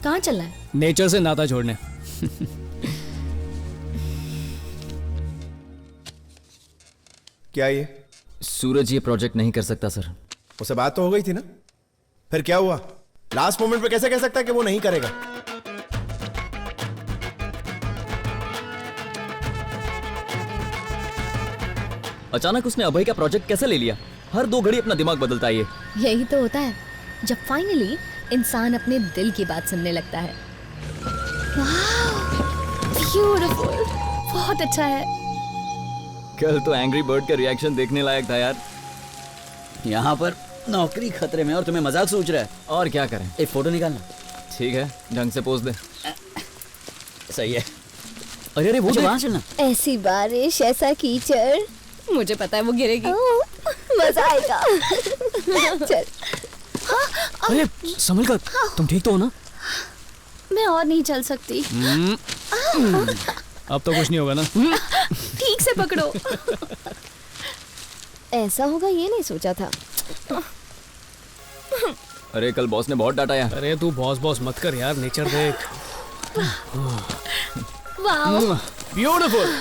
कहाँ चलना है? नेचर से नाता जोड़ने। क्या ये? सूरज ये प्रोजेक्ट नहीं कर सकता सर। उससे बात तो हो गई थी ना, फिर क्या हुआ? लास्ट मोमेंट पे कैसे कह सकता है कि वो नहीं करेगा? अचानक उसने अभय का प्रोजेक्ट कैसे ले लिया? हर 2 घड़ी अपना दिमाग बदलता है ये। यही तो होता है जब फाइनली इंसान अपने दिल की बात सुनने लगता है। ब्यूटीफुल, बहुत अच्छा है। कल तो एंग्री बर्ड का रिएक्शन देखने लायक था यार। यहाँ पर नौकरी खतरे में और तुम्हें मजाक सोच रहा है। और क्या करें? एक फोटो निकालना। ठीक है, ढंग से पोज दे। सही है। अरे अरे वो वहाँ चलना। ऐसी बारिश, ऐसा कीचड़, मुझे पता है वो गिरेगी। मजा आएगा। चल। अरे संभल कर, तुम ठीक तो हो ना? मैं और नहीं चल सकती। अब तो कुछ नहीं होगा ना? ठीक से पकड़ो। ऐसा होगा ये नहीं सोचा था। अरे कल बॉस ने बहुत डांटा यार। अरे तू बॉस मत कर यार, नेचर देख। Wow, beautiful.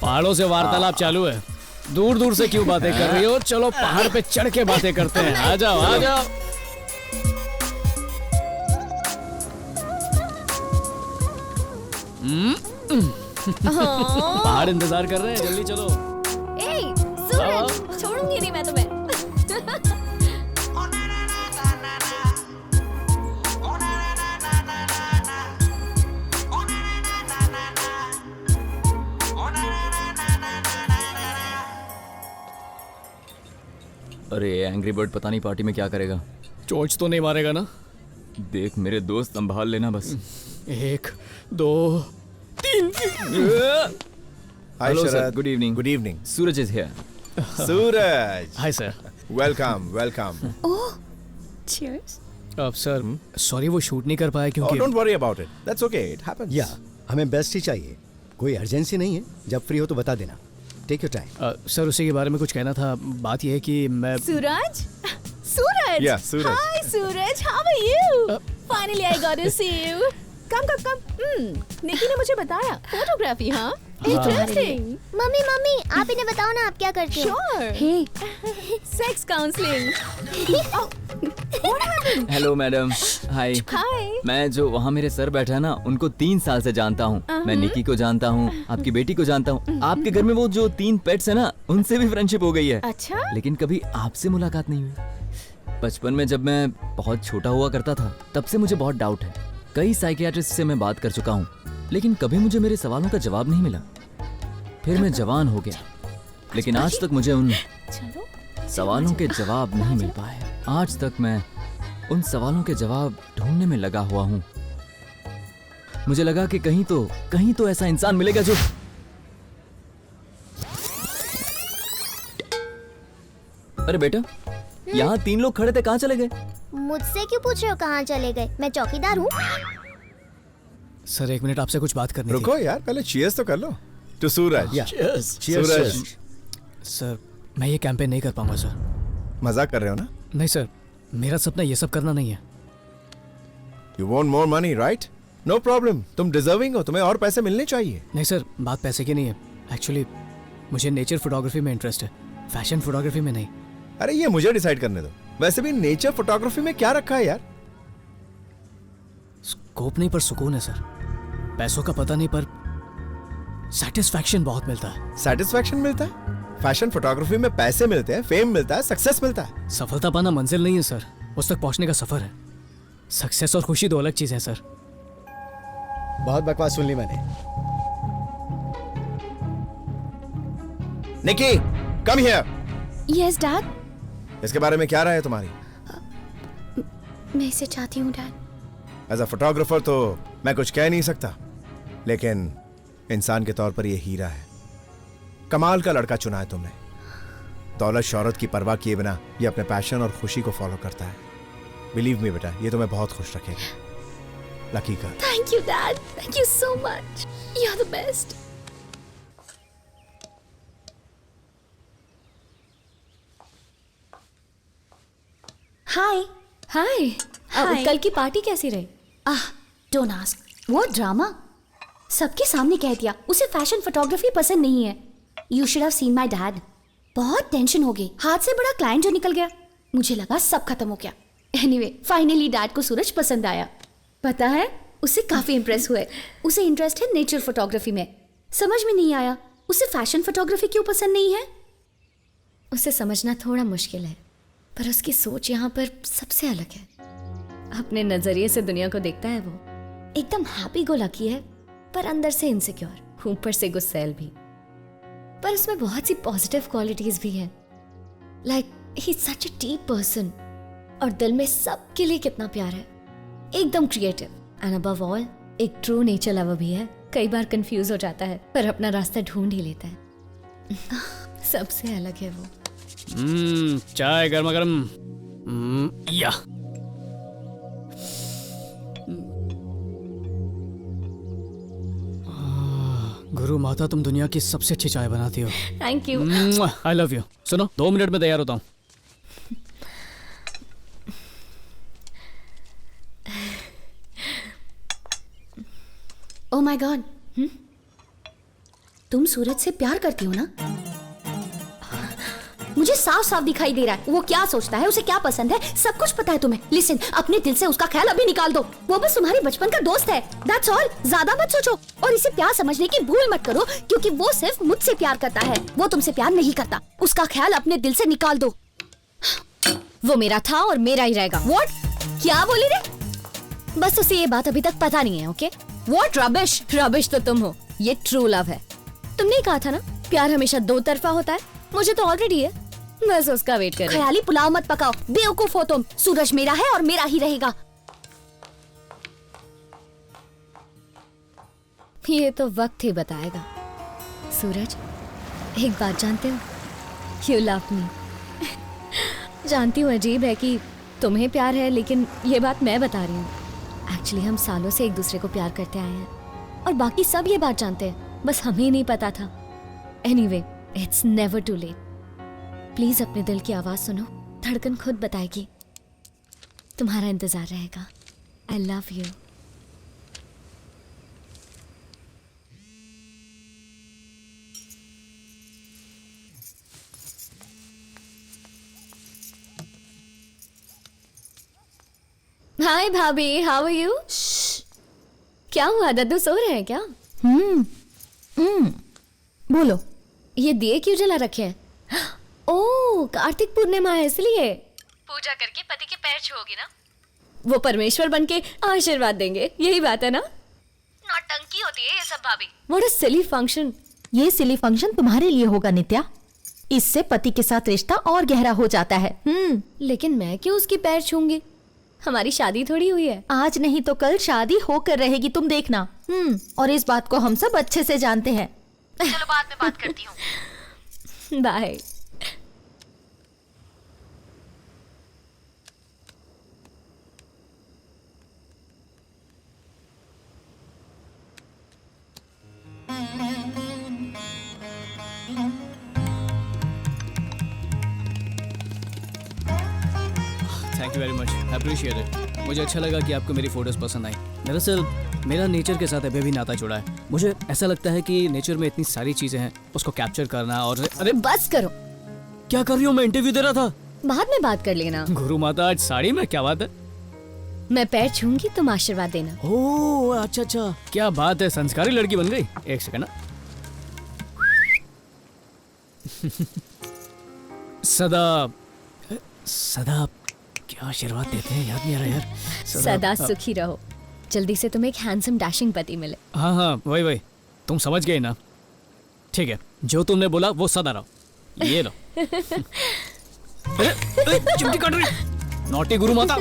पहाड़ों से वार्तालाप चालू है। दूर दूर से क्यों बातें कर रही हो? चलो पहाड़ पे चढ़ के बातें करते हैं। आ जाओ आ जाओ। पहाड़ इंतजार कर रहे हैं, जल्दी चलो। ए, सूरज, छोड़ूंगी नहीं मैं तुम्हें। अरे एंग्री बर्ड पता नहीं पार्टी में क्या करेगा। चोच तो नहीं मारेगा ना? देख मेरे दोस्त, संभाल लेना बस। 1 2 3। Hello sir, good evening. Good evening. Suraj is here. Suraj. Hi sir. Welcome welcome. Oh, cheers. अब सर सॉरी वो शूट नहीं कर पाया क्योंकि don't worry about it, that's okay, it happens. या हमें बेस्ट ही चाहिए, कोई अर्जेंसी नहीं है। जब फ्री हो तो बता देना। Take your time. सर उसी के बारे में कुछ कहना था। बात यह है कि मैं सूरज, सूरज। Yeah, Suraj. Hi, Suraj. How are you? Finally, I got to see you. Come. निकी ने मुझे बताया फोटोग्राफी। हाँ, इंटरेस्टिंग। मम्मी आप इन्हें बताओ ना आप क्या करते हो? Sure. Hey, Sex counseling. What happened? Hello madam. Hi. Hi. मैं जो वहाँ मेरे सर बैठा है ना, उनको 3 साल से जानता हूँ। मैं निकी को जानता हूँ, आपकी बेटी को जानता हूँ। आपके घर में वो जो 3 पेट्स है ना, उनसे भी फ्रेंडशिप हो गई है। अच्छा। लेकिन कभी आपसे मुलाकात नहीं हुई। बचपन में जब मैं बहुत छोटा हुआ करता था, तब से मुझे बहुत डाउट है। कई साइकियाट्रिस्ट से मैं बात कर चुका हूँ, लेकिन कभी मुझे मेरे सवालों का जवाब नहीं मिला। फिर मैं जवान हो गया, लेकिन आज तक मुझे उन सवालों के जवाब नहीं मिल पाए। आज तक मैं उन सवालों के जवाब ढूंढने में लगा हुआ हूँ। मुझे लगा कि कहीं तो ऐसा इंसान मिलेगा जो अरे बेटा, यहाँ 3 लोग खड़े थे, कहाँ चले गए? मुझसे क्यों पूछ रहे हो कहाँ चले गए? मैं चौकीदार हूँ। सर 1 मिनट आपसे कुछ बात करनी थी। रुको यार, पहले चीयर्स तो कर लो। To Suraj. सूरज। सर मैं ये कैंपेन नहीं कर पाऊंगा सर। मजाक कर रहे हो ना? नहीं सर, मेरा सपना ये सब करना नहीं है। You want more money right? No problem, तुम डिजर्विंग हो, तुम्हें और पैसे मिलने चाहिए। नहीं सर, बात पैसे की नहीं है। एक्चुअली मुझे नेचर फोटोग्राफी में इंटरेस्ट है, फैशन फोटोग्राफी में नहीं। अरे ये मुझे डिसाइड करने दो। वैसे भी नेचर फोटोग्राफी में क्या रखा है यार? स्कोप नहीं पर सुकून है सर। पैसों का पता नहीं पर सेटिस्फैक्शन बहुत मिलता है। सेटिस्फैक्शन मिलता है? फैशन फोटोग्राफी में पैसे मिलते हैं, फेम मिलता है, सक्सेस मिलता है। सफलता पाना मंजिल नहीं है सर, उस तक पहुंचने का सफर है। सक्सेस और खुशी 2 अलग चीजें हैं सर। बहुत बकवास सुन ली मैंने। निकी, कम हियर। Yes dad. इसके बारे में क्या राय है तुम्हारी? मैं इसे चाहती हूँ डैड। एज अ फोटोग्राफर तो मैं कुछ कह नहीं सकता, लेकिन इंसान के तौर पर ये हीरा है। कमाल का लड़का चुना है तुमने। दौलत शौहरत की परवाह किए बिना ये अपने पैशन और खुशी को फॉलो करता है। बिलीव मी बेटा, ये तुम्हें बहुत खुश रखेगा। Lucky girl. Thank you dad, thank you so much, you are the best. Hi hi. कल की पार्टी कैसी रही? Don't ask. वो ड्रामा सबके सामने कह दिया उसे फैशन फोटोग्राफी पसंद नहीं है। You should have seen my dad. बहुत टेंशन हो गई, हाथ से बड़ा क्लाइंट जो निकल गया, मुझे लगा सब खत्म हो गया। एनीवे, फाइनली डैड को सूरज पसंद आया। पता है, उससे काफी इम्प्रेस हुए। उसे इंटरेस्ट है नेचर फोटोग्राफी में। समझ में नहीं आया उसे फैशन फोटोग्राफी क्यों पसंद नहीं है। उसे समझना थोड़ा मुश्किल है, पर उसकी सोच यहाँ पर सबसे अलग है। अपने नजरिए से दुनिया को देखता है वो। एकदम हैप्पी गो लकी है, पर अंदर से इनसिक्योर, ऊपर से गुस्सैल भी। पर उसमें बहुत सी पॉजिटिव क्वालिटीज भी हैं। Like he is such a deep person, और दिल में सबके लिए कितना प्यार है। एकदम क्रिएटिव एंड अबव ऑल एक ट्रू नेचर लवर भी है। कई बार कंफ्यूज हो जाता है, पर अपना रास्ता ढूंढ ही लेता है। सबसे अलग है वो। चाय गर्मा गर्म। या गुरु माता, तुम दुनिया की सबसे अच्छी चाय बनाती हो। Thank you. I love you. सुनो, 2 मिनट में तैयार होता हूँ। ओह माय गॉड, तुम सूरज से प्यार करती हो ना? मुझे साफ साफ दिखाई दे रहा है वो क्या सोचता है, उसे क्या पसंद है, सब कुछ पता है तुम्हें। लिसन, अपने दिल से उसका ख्याल अभी निकाल दो। वो बस तुम्हारे बचपन का दोस्त है, दैट्स ऑल। ज्यादा मत सोचो और इसे प्यार समझने की भूल मत करो, क्योंकि वो सिर्फ मुझसे प्यार करता है, वो तुमसे प्यार नहीं करता। उसका ख्याल अपने दिल से निकाल दो। वो मेरा था और मेरा ही रहेगा। व्हाट? क्या बोली रे? बस उसे ये बात अभी तक पता नहीं है। ओके? What rubbish? रबिश तो तुम हो, ये ट्रू लव है। तुमने कहा था ना प्यार हमेशा 2 तरफा होता है। मुझे तो ऑलरेडी है, बस उसका वेट कर रही हूं। ख्याली पुलाव मत पकाओ, बेवकूफ हो तुम। सूरज मेरा है और मेरा ही रहेगा। ये तो वक्त ही बताएगा। सूरज, एक बात जानते हो, यू लव मी। जानती हूँ अजीब है कि तुम्हें प्यार है, लेकिन ये बात मैं बता रही हूँ। एक्चुअली हम सालों से एक दूसरे को प्यार करते आए हैं, और बाकी सब ये बात जानते हैं, बस हमें नहीं पता था। Anyway, it's never too late. Please अपने दिल की आवाज सुनो, धड़कन खुद बताएगी। तुम्हारा इंतजार रहेगा। आई लव यू। हाय भाभी, हाउ आर यू? क्या हुआ, दद्दू सो रहे हैं क्या? बोलो। ये दिए क्यों जला रखे हैं? ओह, कार्तिक पूर्णिमा है इसलिए। पूजा करके पति के पैर छूओगी ना? वो परमेश्वर बनके आशीर्वाद देंगे, यही बात है ना? नौटंकी होती है ये सब भाभी। What a silly function. ये सिली फंक्शन तुम्हारे लिए होगा नित्या। इससे पति के साथ रिश्ता और गहरा हो जाता है। लेकिन मैं क्यों उसके पैर छूंगी? हमारी शादी थोड़ी हुई है। आज नहीं तो कल शादी होकर रहेगी, तुम देखना। और इस बात को हम सब अच्छे से जानते हैं। चलो बाद में बात करती हूँ। Bye. Thank you very much, appreciate it. मुझे अच्छा लगा कि आपको मेरी फोटोज पसंद आई। दरअसल मेरा नेचर के साथ अभी भी नाता जुड़ा है। मुझे ऐसा लगता है कि नेचर में इतनी सारी चीजें हैं, उसको कैप्चर करना। और अरे बस करो। क्या कर रही हो? मैं इंटरव्यू दे रहा था। बाद में बात कर लेना। गुरु माता, आज साड़ी में क्या बात है? मैं पैर छूंगी, तुम आशीर्वाद देना। ओह अच्छा अच्छा, क्या बात है, संस्कारी लड़की बन गई। एक सेकंड ना। सदा सदा क्या आशीर्वाद देते हैं, याद नहीं आ रहा यार। सदा सुखी रहो। जल्दी से तुम्हें एक हैंडसम डैशिंग पति मिले। हाँ हाँ, वही तुम समझ गए ना। ठीक है, जो तुमने बोला वो सदा रहो। ये लो। चिमटी काट रही, नॉटी गुरु माता।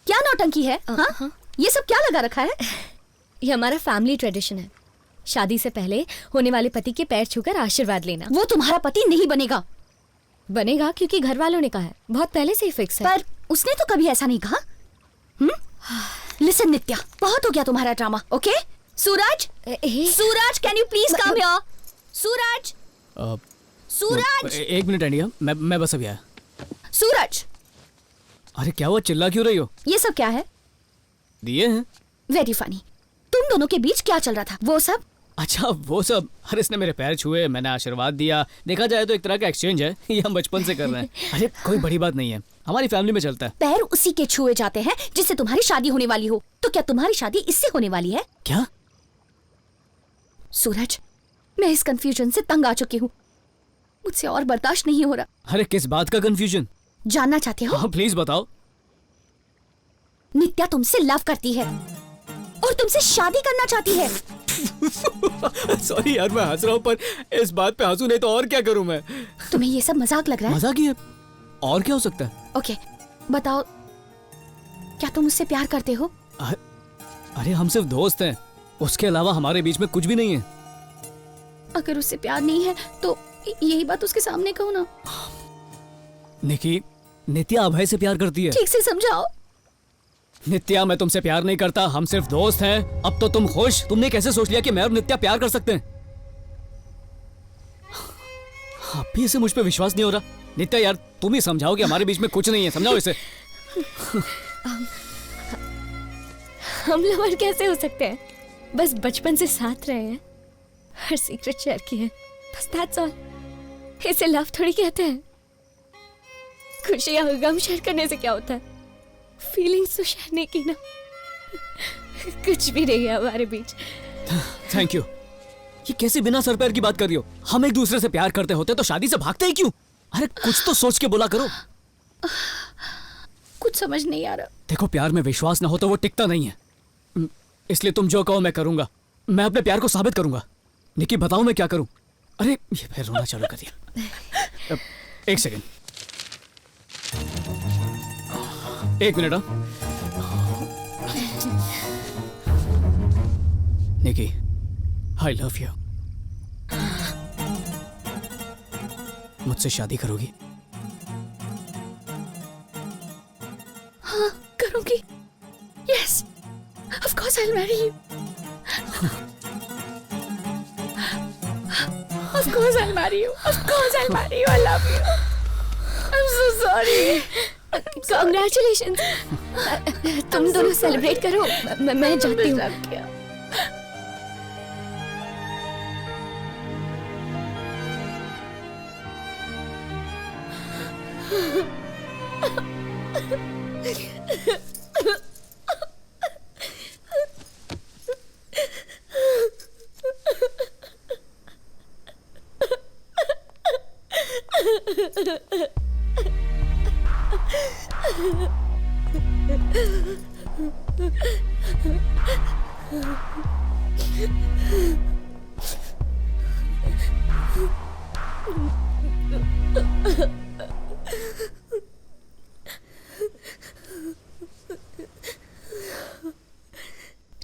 क्या नौटंकी है? हाँ? ये सब क्या लगा रखा है? ये हमारा फैमिली ट्रेडिशन है। शादी से पहले होने वाले पति के पैर छूकर आशीर्वाद लेना। वो तुम्हारा पति नहीं बनेगा। बनेगा क्योंकि घर वालों ने कहा है, बहुत पहले से ही फिक्स है। पर उसने तो कभी ऐसा नहीं कहा। लिसन नित्या, बहुत हो गया तुम्हारा drama. Okay? Suraj, Suraj, can you please come here? Suraj, uh, Suraj, एक मिनट इंडिया, मैं बस अभी आया। सूरज, अरे क्या हुआ, चिल्ला क्यों रही हो? ये सब क्या है? दिए हैं। Very funny. तुम दोनों के बीच क्या चल रहा था? वो सब? अच्छा वो सब, अरे इसने मेरे पैर छुए, मैंने आशीर्वाद दिया। देखा जाए तो एक तरह का एक्सचेंज है, ये हम बचपन से कर रहे हैं। अरे कोई बड़ी बात नहीं है, हमारी फैमिली में चलता है। पैर उसी के छुए जाते हैं जिससे तुम्हारी शादी होने वाली हो। तो क्या तुम्हारी शादी इससे होने वाली है? क्या? सूरज, मैं इस कंफ्यूजन से तंग आ चुकी हूँ, मुझसे और बर्दाश्त नहीं हो रहा। अरे किस बात का कंफ्यूजन? जानना चाहते हो? हाँ प्लीज बताओ। नित्या तुमसे लव करती है और तुमसे शादी करना चाहती है। सॉरी यार, मैं हंस रहा हूँ, पर इस बात पे हंसू नहीं तो और क्या करूँ मैं? तुम्हें ये सब मजाक लग रहा है? मजाक ही है, और क्या हो सकता है? ओके बताओ, क्या तुम मुझसे प्यार करते हो? अरे हम सिर्फ दोस्त हैं, उसके अलावा हमारे बीच में कुछ भी नहीं है। अगर उससे प्यार नहीं है तो यही बात उसके सामने कहो ना। निकी, नित्या अभय से प्यार करती है। ठीक से समझाओ। नित्या, मैं तुमसे प्यार नहीं करता, हम सिर्फ दोस्त हैं। अब तो तुम खुश? तुमने कैसे सोच लिया कि मैं और नित्या प्यार कर सकते हैं? अब भी इसे मुझ पे विश्वास नहीं हो रहा। नित्या यार, तुम ही समझाओ कि हमारे बीच में कुछ नहीं है, समझाओ इसे। हम लवर कैसे हो सकते हैं? बस बचपन से साथ रहे हैं, हर सीक्रेट शेयर किए हैं, बस दैट्स ऑल। इसे लव थोड़ी कहते हैं। खुशी या गम शेयर करने से क्या होता है? फीलिंग्स तो शेयर नहीं की ना। कुछ भी नहीं है हमारे बीच। Thank you. ये कैसे बिना सर पैर की बात कर रही हो? हम एक दूसरे से प्यार करते होते तो शादी से भागते ही क्यों? अरे कुछ तो सोच के बोला करो। कुछ समझ नहीं आ रहा। देखो, प्यार में विश्वास ना हो तो वो टिकता नहीं है, इसलिए तुम जो कहो मैं करूंगा। मैं अपने प्यार को साबित करूंगा। निकी बताओ मैं क्या करूं? अरे ये फिर रोना चालू कर दिया। एक सेकंड, एक minute. Nikki, I love you. मुझसे शादी करोगी? हाँ करूंगी। Yes, of course I will marry you. Of course I'll marry you. Of course I'll marry you. I love you. I'm so sorry. Congratulations. तुम दोनों सेलिब्रेट करो। मैं जाती हूँ।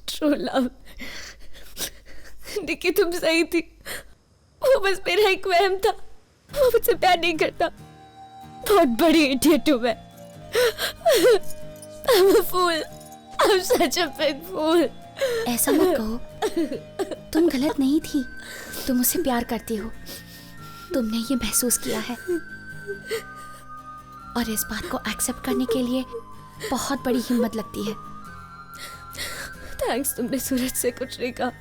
True love. निकी तुम सही थी, वो बस मेरा एक वहम था। वो मुझसे प्यार नहीं करता। बहुत बड़ी इडियट हूँ मैं। I'm a fool. I'm such a big fool. ऐसा मत कहो, तुम गलत नहीं थी। तुम उससे प्यार करती हो, तुमने ये महसूस किया है, और इस बात को एक्सेप्ट करने के लिए बहुत बड़ी हिम्मत लगती है। थैंक्स, तुमने सूरज से कुछ नहीं कहा।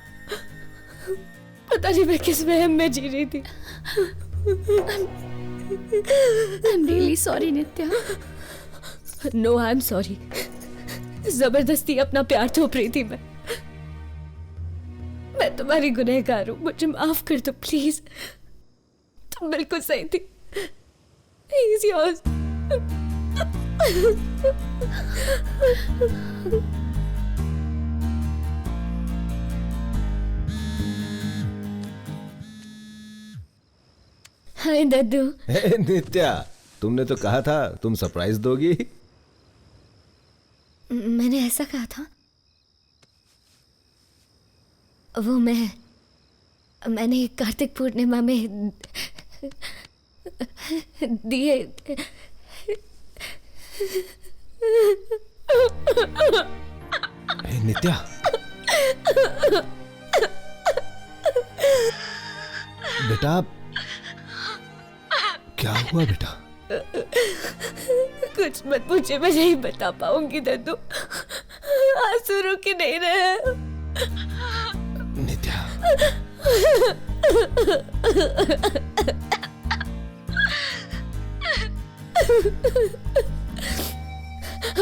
पता नहीं मैं किस वहम में जी रही थी। I'm really sorry Nitya. No, I'm sorry. जबरदस्ती अपना प्यार थोप रही थी मैं तुम्हारी गुनहगार हूँ, मुझे माफ कर दो प्लीज। तुम बिल्कुल सही थी। He's yours. हाय दद्दू। नित्या, तुमने तो कहा था तुम सरप्राइज दोगी। मैंने ऐसा कहा था? वो मैंने कार्तिक पूर्णिमा में दिए। नित्या, बेटा क्या हुआ बेटा? कुछ मत पूछे, मैं नहीं बता पाऊंगी दद्दू। आंसू रुक ही नहीं रहे। नित्या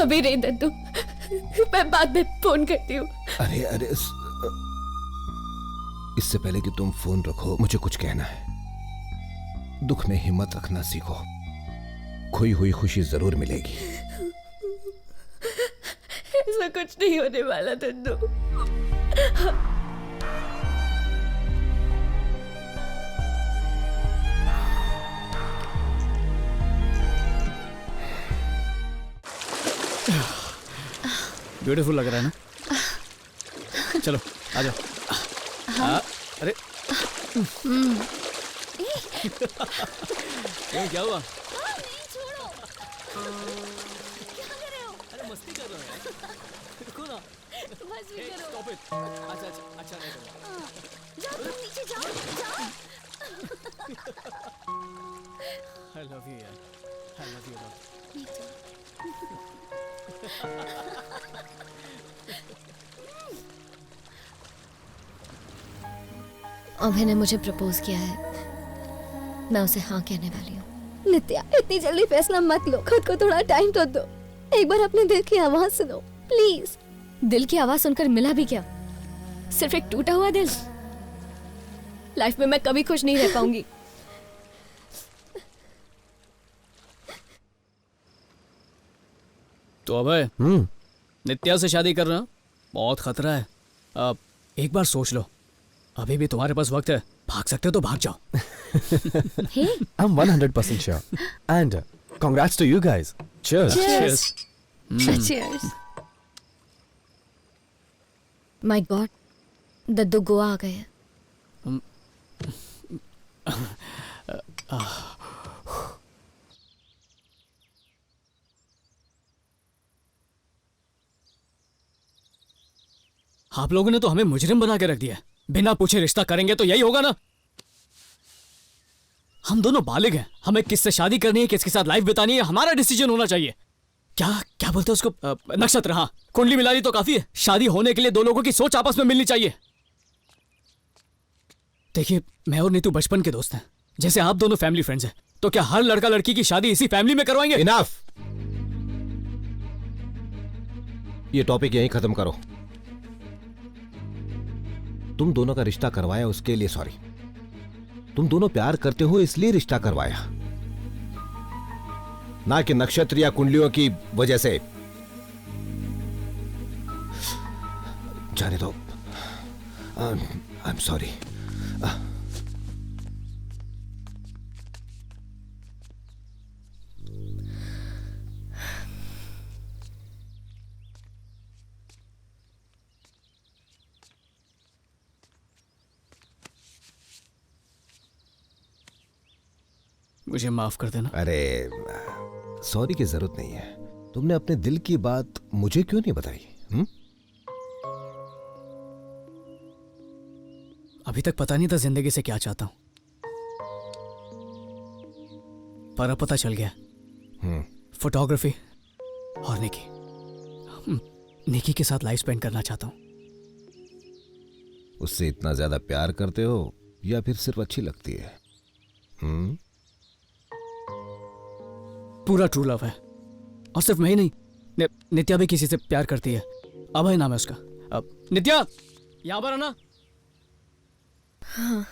अभी नहीं दद्दू, मैं बाद में फोन करती हूँ। अरे अरे इससे पहले कि तुम फोन रखो, मुझे कुछ कहना है। दुख में हिम्मत रखना सीखो, खोई हुई खुशी जरूर मिलेगी। ऐसा कुछ नहीं होने वाला दद्दू। ब्यूटीफुल लग रहा है ना? चलो आ जाओ। अरे क्या हुआ? अरे मस्ती कर रहे हो यार, रुको ना। Stop it. अच्छा नहीं करो। जाओ तुम नीचे जाओ। I love you यार, I love you a lot. अभय ने मुझे प्रपोज किया है, मैं उसे हाँ कहने वाली हूँ। नित्या, इतनी जल्दी फैसला मत लो, खुद को थोड़ा टाइम तो दो। एक बार अपने दिल की आवाज सुनो प्लीज। दिल की आवाज सुनकर मिला भी क्या? सिर्फ एक टूटा हुआ दिल। लाइफ में मैं कभी खुश नहीं रह पाऊंगी। तो अभय, नित्या से शादी कर रहा हूं, बहुत खतरा है। अब एक बार सोच लो, अभी भी तुम्हारे पास वक्त है, भाग सकते हो तो भाग जाओ। I'm 100% sure. And congrats to you guys. Cheers. Cheers. Cheers. My God, दद्दू गोवा आ गए हैं। आप लोगों ने तो हमें मुजरिम बना के रख दिया। बिना पूछे रिश्ता करेंगे तो यही होगा ना? हम दोनों बालिग हैं, हमें किससे शादी करनी है, किसके साथ लाइफ बितानी है, हमारा डिसीजन होना चाहिए। क्या क्या बोलते हैं उसको? नक्षत्र। हाँ, कुंडली मिलानी तो काफी है, शादी होने के लिए दो लोगों की सोच आपस में मिलनी चाहिए। देखिए, मैं और नीतू बचपन के दोस्त हैं, जैसे आप दोनों फैमिली फ्रेंड्स हैं, तो क्या हर लड़का लड़की की शादी इसी फैमिली में करवाएंगे? इनफ। ये टॉपिक यहीं खत्म करो। तुम दोनों का रिश्ता करवाया उसके लिए सॉरी। तुम दोनों प्यार करते हो इसलिए रिश्ता करवाया, ना कि नक्षत्र या कुंडलियों की वजह से। जाने दो। आई एम सॉरी। मुझे माफ कर देना। अरे सॉरी की जरूरत नहीं है। तुमने अपने दिल की बात मुझे क्यों नहीं बताई? अभी तक पता नहीं था जिंदगी से क्या चाहता हूं, पर अब पता चल गया। फोटोग्राफी और निकी के साथ लाइफ स्पेंड करना चाहता हूं। उससे इतना ज्यादा प्यार करते हो या फिर सिर्फ अच्छी लगती है? पूरा ट्रू लव है, और सिर्फ मैं ही नहीं, नित्या भी किसी से प्यार करती है। अभय नाम है उसका। अब नित्या यहां पर आना। हाँ।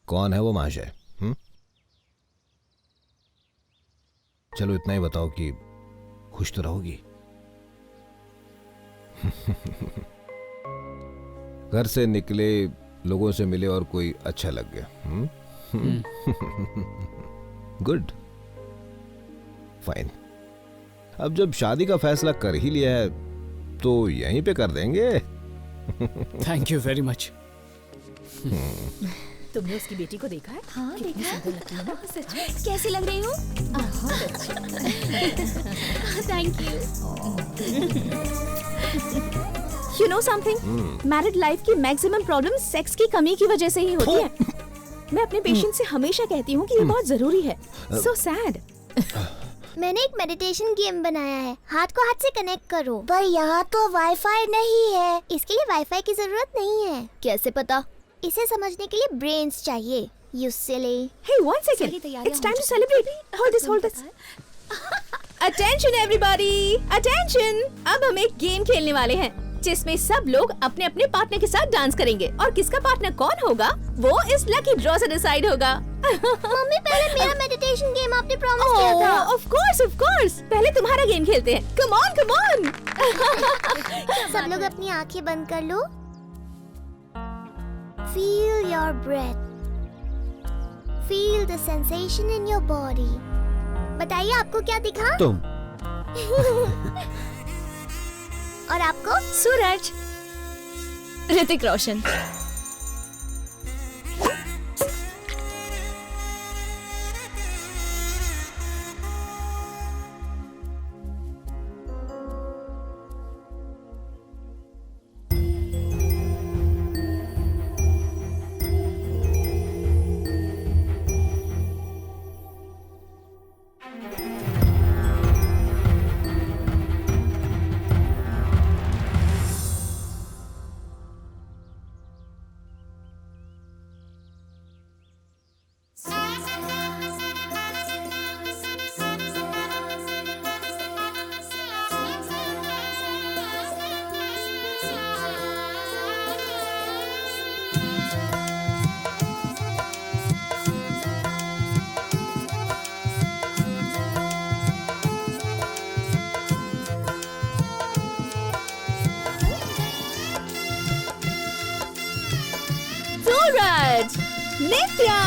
कौन है वो महाशय? चलो इतना ही बताओ कि खुश तो रहोगी। घर से निकले, लोगों से मिले और कोई अच्छा लग गया। Good, fine. अब जब शादी का फैसला कर ही लिया है तो यहीं पे कर देंगे। Thank you very much. तुमने उसकी बेटी को देखा है? हाँ, कितनी देखा है। सुंदर लगती है ना? सच में कैसी लग रही हूँ? बहुत अच्छी। Thank you. You know something? Married life की मैक्सिमम प्रॉब्लम सेक्स की कमी की वजह से ही होती है। मैं अपने पेशेंट से हमेशा कहती हूँ कि ये बहुत जरूरी है। So sad. मैंने एक मेडिटेशन गेम बनाया है, हाथ को हाथ से कनेक्ट करो। पर यहाँ तो वाईफाई नहीं है। इसके लिए वाईफाई की जरूरत नहीं है। कैसे पता? इसे समझने के लिए ब्रेन्स चाहिए। You silly. Hey, one second. It's time to celebrate. Hold this. Attention everybody. Attention. अब हम एक गेम खेलने वाले हैं जिसमें सब लोग अपने अपने पार्टनर के साथ डांस करेंगे और किसका पार्टनर कौन होगा वो इस लकी ड्रॉ से डिसाइड होगा। मम्मी पहले मेरा मेडिटेशन गेम आपने प्रॉमिस किया था। Of course. पहले तुम्हारा गेम खेलते हैं। Come on. सब लोग अपनी आंखें बंद कर लो। Feel your breath. Feel the sensation in your body. बताइए आपको क्या दिखा? तुम। और आपको? सूरज। ऋतिक रोशन। सूरज, नित्या।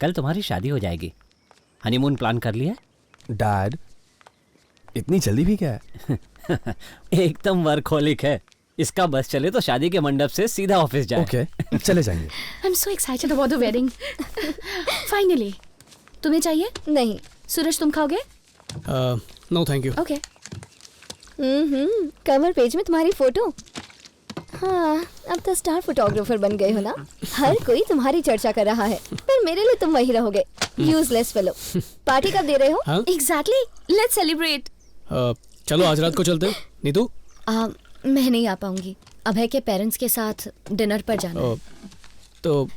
कल तुम्हारी शादी हो जाएगी। हनीमून प्लान कर लिया? डैड, इतनी जल्दी भी क्या है? एकदम वर्कहोलिक है। इसका बस चले तो शादी के मंडप से सीधा ऑफिस जाए। ओके, चले जाएंगे। I'm so excited about the wedding. Finally. तुम्हें चाहिए? नहीं। सूरज तुम खाओगे? No thank you. Okay. Cover page में तुम्हारी फोटो। हाँ, अब तो स्टार फोटोग्राफर बन गए हो ना। हर कोई तुम्हारी चर्चा कर रहा है, पर मेरे लिए तुम वही रहोगे, यूजलेस फेलो। पार्टी कब दे रहे हो? Exactly. Let's celebrate. चलो आज रात को चलते हैं। नीतू? मैं नहीं आ पाऊंगी। अभय के पेरेंट्स के साथ डिनर पर जाना है। तो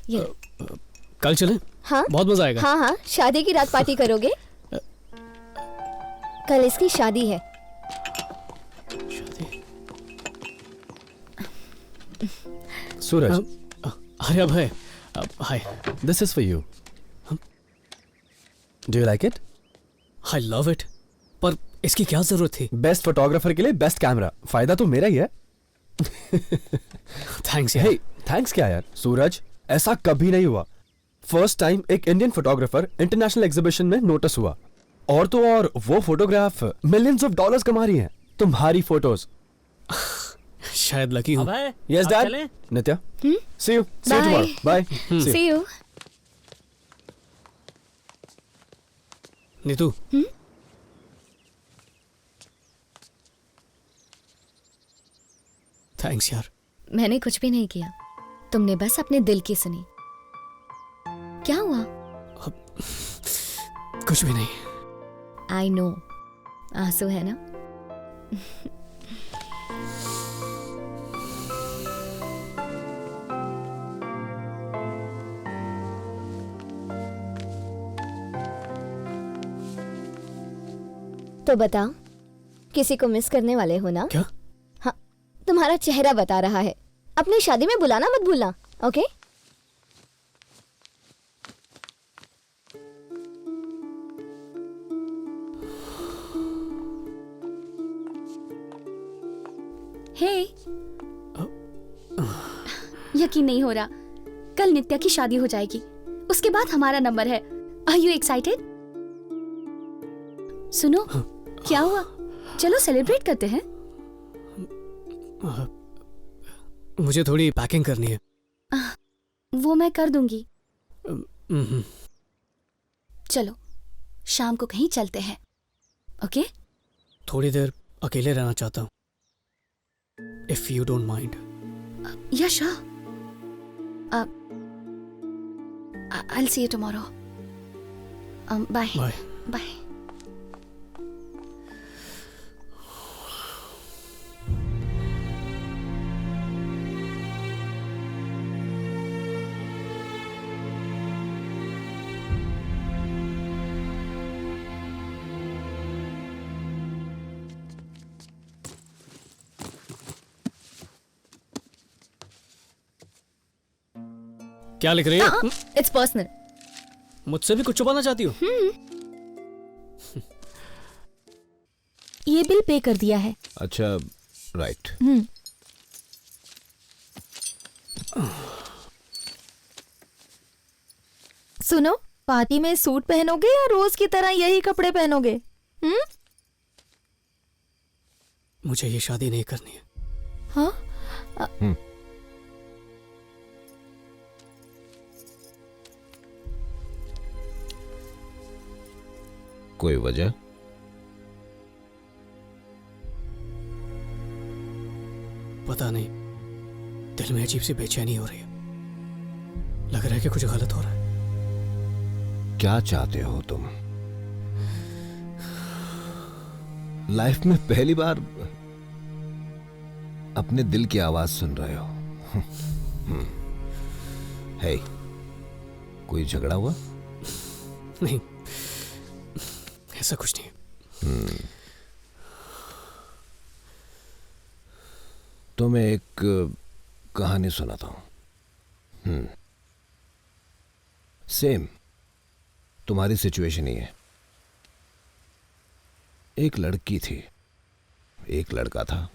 कल चलें? हाँ, बहुत मजा आएगा। हाँ, शादी की रात पार्टी करोगे? कल इसकी शादी है। सूरज। अरे अभय, हाय। This is for you. Do you like it? I love it. पर इसकी क्या जरूरत थी? बेस्ट फोटोग्राफर के लिए बेस्ट कैमरा। फायदा तो मेरा ही है। थैंक्स यार। Hey, थैंक्स क्या यार? सूरज, ऐसा कभी नहीं हुआ। फर्स्ट टाइम एक इंडियन फोटोग्राफर इंटरनेशनल एग्जीबिशन में नोटिस हुआ। और तो और वो फोटोग्राफ मिलियंस ऑफ डॉलर्स कमा रही हैं। तुम्हारी फोटोज। शायद लकी हूँ। Yes dad. Nitya, see you tomorrow. Bye. See you. Neetu, thanks यार। मैंने कुछ भी नहीं किया, तुमने बस अपने दिल की सुनी। क्या हुआ? कुछ भी नहीं। आई नो, आंसू है ना? तो बताओ, किसी को मिस करने वाले हो ना? क्या? हाँ, तुम्हारा चेहरा बता रहा है। अपनी शादी में बुलाना मत भूलना, ओके? हे, यकीन नहीं हो रहा, कल नित्या की शादी हो जाएगी, उसके बाद हमारा नंबर है। Are you excited? सुनो, क्या हुआ? चलो सेलिब्रेट करते हैं। मुझे थोड़ी पैकिंग करनी है। वो मैं कर दूंगी। चलो शाम को कहीं चलते हैं, ओके? थोड़ी देर अकेले रहना चाहता हूँ, if you don't mind. Yash, I'll see you tomorrow. Bye. Bye. Bye. क्या लिख रही है? It's personal. मुझसे भी कुछ छुपाना चाहती हो? ये बिल पे कर दिया है। अच्छा, राइट। सुनो, पार्टी में सूट पहनोगे या रोज की तरह यही कपड़े पहनोगे? मुझे ये शादी नहीं करनी है। हाँ? कोई वजह? पता नहीं, दिल में अजीब सी बेचैनी हो रही है। लग रहा है कि कुछ गलत हो रहा है। क्या चाहते हो तुम? लाइफ में पहली बार अपने दिल की आवाज सुन रहे हो। हे, कोई झगड़ा हुआ? नहीं, ऐसा कुछ नहीं। तो मैं एक कहानी सुनाता हूं। सेम तुम्हारी सिचुएशन ही है। एक लड़की थी, एक लड़का था,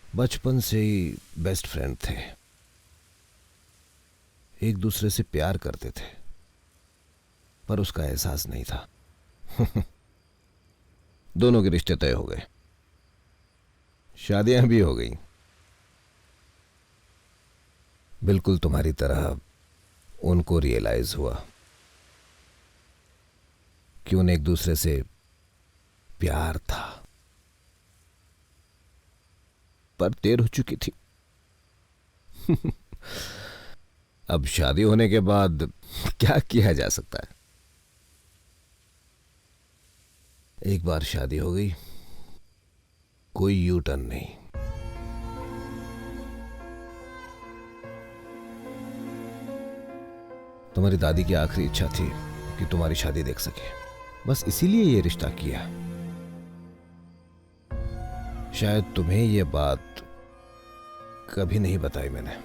बचपन से ही बेस्ट फ्रेंड थे, एक दूसरे से प्यार करते थे, पर उसका एहसास नहीं था। दोनों के रिश्ते तय हो गए, शादियां भी हो गई। बिल्कुल तुम्हारी तरह उनको रियलाइज हुआ कि उन्हें एक दूसरे से प्यार था, पर देर हो चुकी थी। अब शादी होने के बाद क्या किया जा सकता है? एक बार शादी हो गई, कोई यू टर्न नहीं। तुम्हारी दादी की आखिरी इच्छा थी कि तुम्हारी शादी देख सके, बस इसीलिए ये रिश्ता किया। शायद तुम्हें ये बात कभी नहीं बताई मैंने।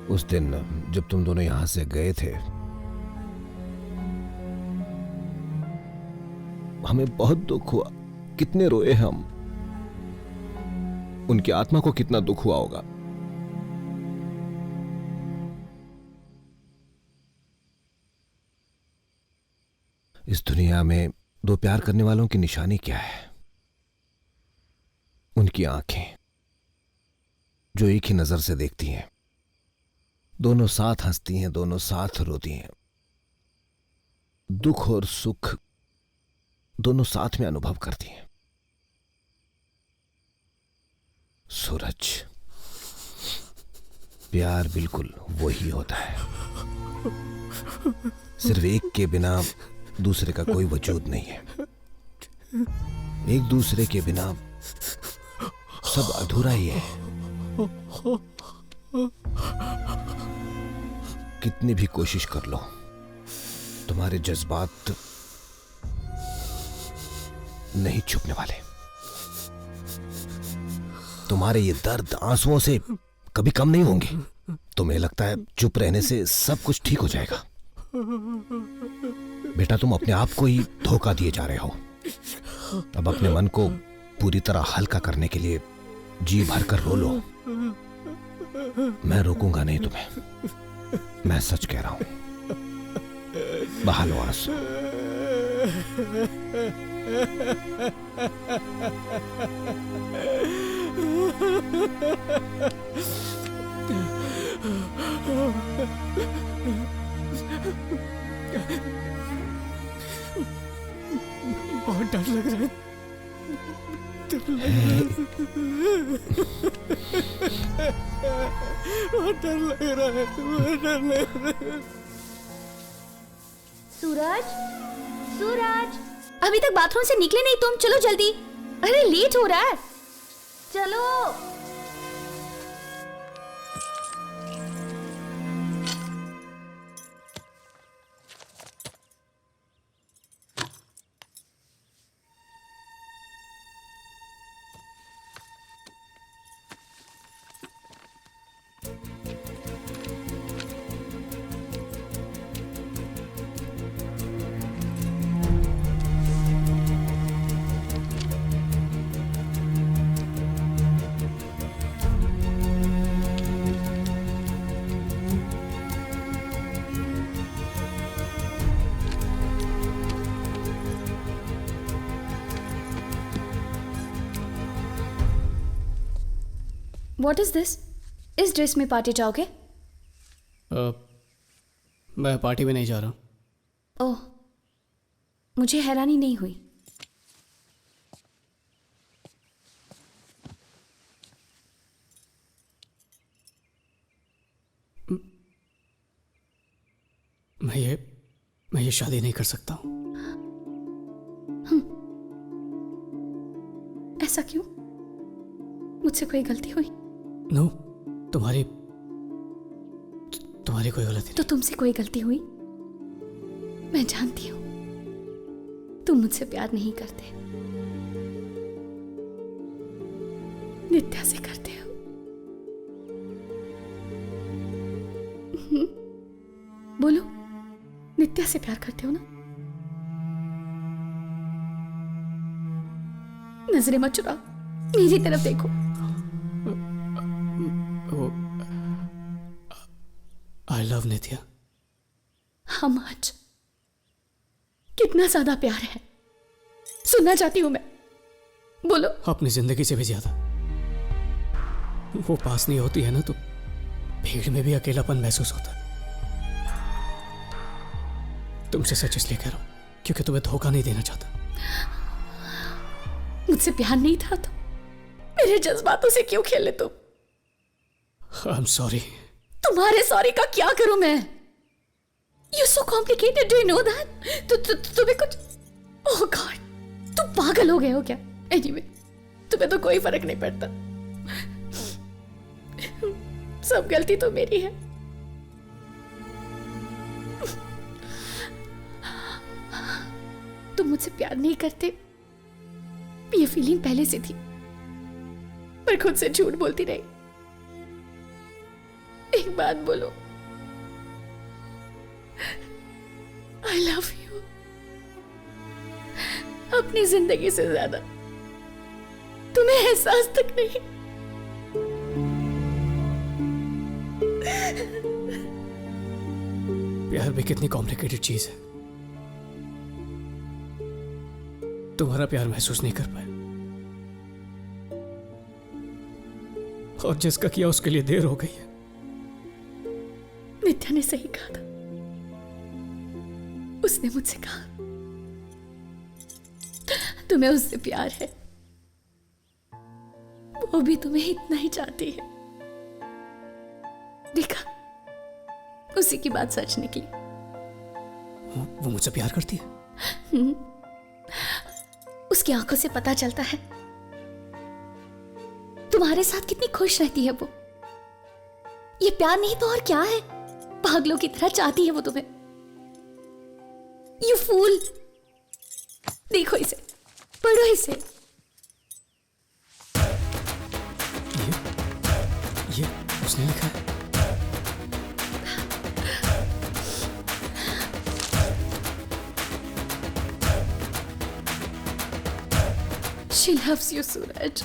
उस दिन जब तुम दोनों यहां से गए थे, हमें बहुत दुख हुआ। कितने रोए हम, उनकी आत्मा को कितना दुख हुआ होगा। इस दुनिया में दो प्यार करने वालों की निशानी क्या है? उनकी आंखें जो एक ही नजर से देखती हैं, दोनों साथ हंसती हैं, दोनों साथ रोती हैं, दुख और सुख दोनों साथ में अनुभव करती हैं। सूरज, प्यार बिल्कुल वही होता है, सिर्फ एक के बिना दूसरे का कोई वजूद नहीं है। एक दूसरे के बिना सब अधूरा ही है। कितनी भी कोशिश कर लो, तुम्हारे जज्बात नहीं छुपने वाले। तुम्हारे ये दर्द आंसुओं से कभी कम नहीं होंगे। तुम्हें लगता है चुप रहने से सब कुछ ठीक हो जाएगा। बेटा, तुम अपने आप को ही धोखा दिए जा रहे हो। अब अपने मन को पूरी तरह हल्का करने के लिए जी भर कर रो लो। मैं रोकूंगा नहीं तुम्हें, मैं सच कह रहा हूं। बहा लो आंसू। बहुत डर लग रहा है। बहुत डर लग रहा है। बहुत डर लग रहा है। सूरज, सूरज, अभी तक बाथरूम से निकले नहीं तुम? चलो जल्दी, अरे लेट हो रहा है, चलो। What is this? इस ड्रेस में पार्टी जाओगे? मैं पार्टी में नहीं जा रहा हूँ। ओह, मुझे हैरानी नहीं हुई। मैं ये शादी नहीं कर सकता हूँ। ऐसा क्यों? मुझसे कोई गलती हुई? नो, तुम्हारी कोई गलती नहीं। तो तुमसे कोई गलती हुई? मैं जानती हूँ तुम मुझसे प्यार नहीं करते, नित्या से करते हो। बोलो, नित्या से प्यार करते हो ना? नजरें मत चुराओ, मेरी तरफ देखो। I love Nitya. How much? कितना ज्यादा प्यार है, सुनना चाहती हूं मैं। बोलो। अपनी जिंदगी से भी ज्यादा। वो पास नहीं होती है ना तो भीड़ में भी अकेलापन महसूस होता है। तुमसे सच इसलिए कह रहा हूं क्योंकि तुम्हें धोखा नहीं देना चाहता। मुझसे प्यार नहीं था तो मेरे जज्बातों से क्यों खेले तुम? I'm sorry। तुम्हारे सॉरी का क्या करूं मैं? You're so complicated, do you know that? तुम्हें कुछ, oh God, तुम पागल हो गए हो क्या? Anyway, तुम्हें तो कोई फर्क नहीं पड़ता। सब गलती तो मेरी है। तुम मुझसे प्यार नहीं करते, ये फीलिंग पहले से थी, पर खुद से झूठ बोलती रही। एक बात बोलो, I love you। अपनी जिंदगी से ज्यादा तुम्हें एहसास तक नहीं। प्यार भी कितनी कॉम्प्लिकेटेड चीज है। तुम्हारा प्यार महसूस नहीं कर पाया, और जिसका किया उसके लिए देर हो गई है। नित्या ने सही कहा था। उसने मुझसे कहा तुम्हें उससे प्यार है, वो भी तुम्हें इतना ही चाहती है। देखा, उसी की बात सच निकली। वो मुझसे प्यार करती है? उसकी आंखों से पता चलता है। तुम्हारे साथ कितनी खुश रहती है वो। ये प्यार नहीं तो और क्या है? पागलों की तरह चाहती है वो तुम्हें। You fool. देखो इसे, पढ़ो इसे। ये उसने लिखा है। She loves you, Suraj.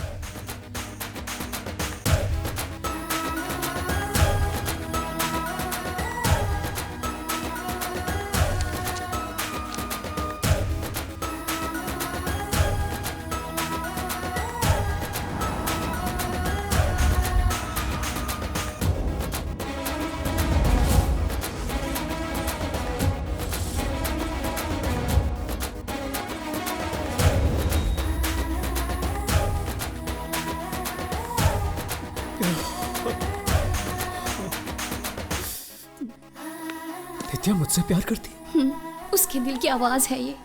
नित्या मुझसे प्यार करती है? उसके दिल की आवाज है ये।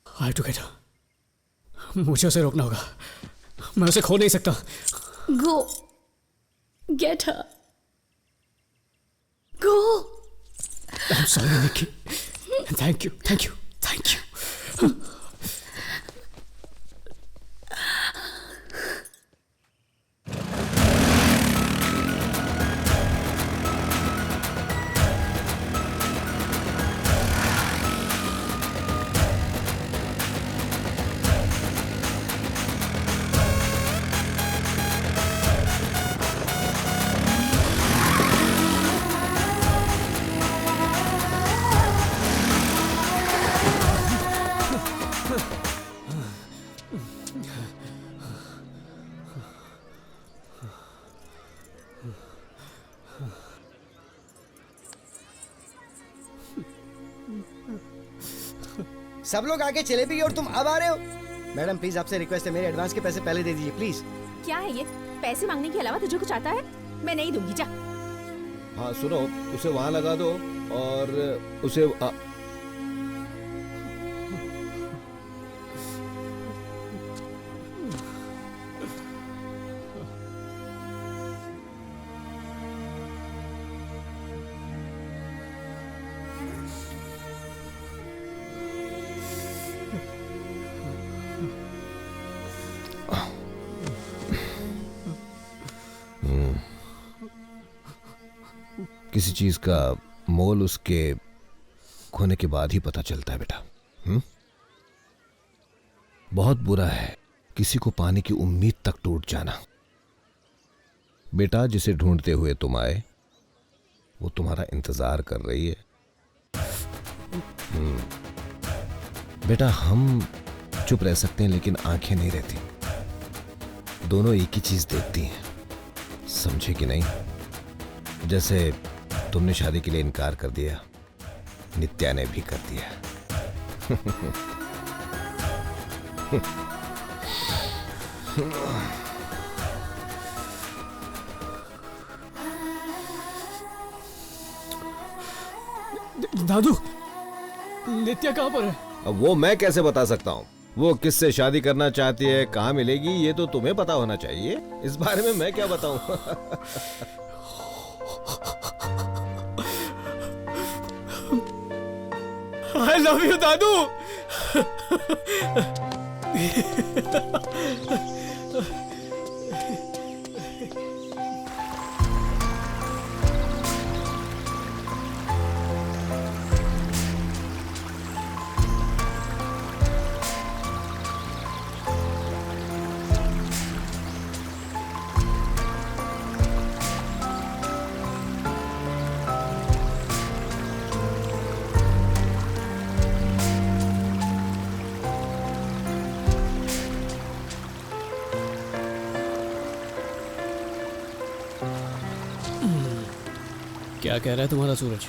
I have to get her. मुझे उसे रोकना होगा। मैं उसे खो नहीं सकता। Go. Get her. Go. I'm sorry, Nikki. Thank you, thank you, thank you. सब लोग आगे चले भी और तुम अब आ रहे हो। मैडम प्लीज आपसे रिक्वेस्ट है, मेरे एडवांस के पैसे पहले दे दीजिए प्लीज। क्या है ये? पैसे मांगने के अलावा तुझे कुछ आता है? मैं नहीं दूंगी, जा। हाँ सुनो, उसे वहां लगा दो और उसे किसी चीज का मोल उसके खोने के बाद ही पता चलता है बेटा। बहुत बुरा है किसी को पाने की उम्मीद तक टूट जाना। बेटा, जिसे ढूंढते हुए तुम आए वो तुम्हारा इंतजार कर रही है। बेटा, हम चुप रह सकते हैं लेकिन आंखें नहीं रहती। दोनों एक ही चीज देखती हैं, समझे कि नहीं? जैसे तुमने शादी के लिए इनकार कर दिया, नित्या ने भी कर दिया। दादू, नित्या कहाँ पर है? अब वो मैं कैसे बता सकता हूँ? वो किससे शादी करना चाहती है, कहाँ मिलेगी, ये तो तुम्हें पता होना चाहिए। इस बारे में मैं क्या बताऊं? I love you, दादू। क्या कह रहा है तुम्हारा सूरज?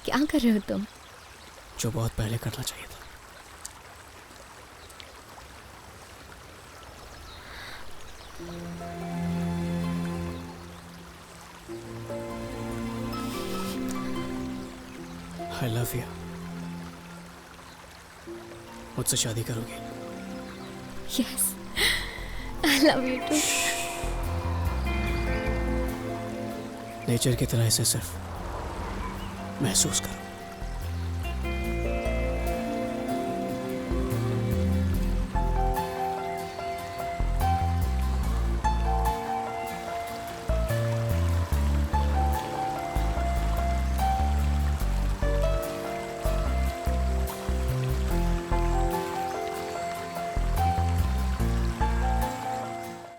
क्या कर रहे हो तुम? जो बहुत पहले करना चाहिए था। I love you. मुझसे शादी करोगे? Yes, I love you too. Nature की तरह इसे सिर्फ महसूस कर।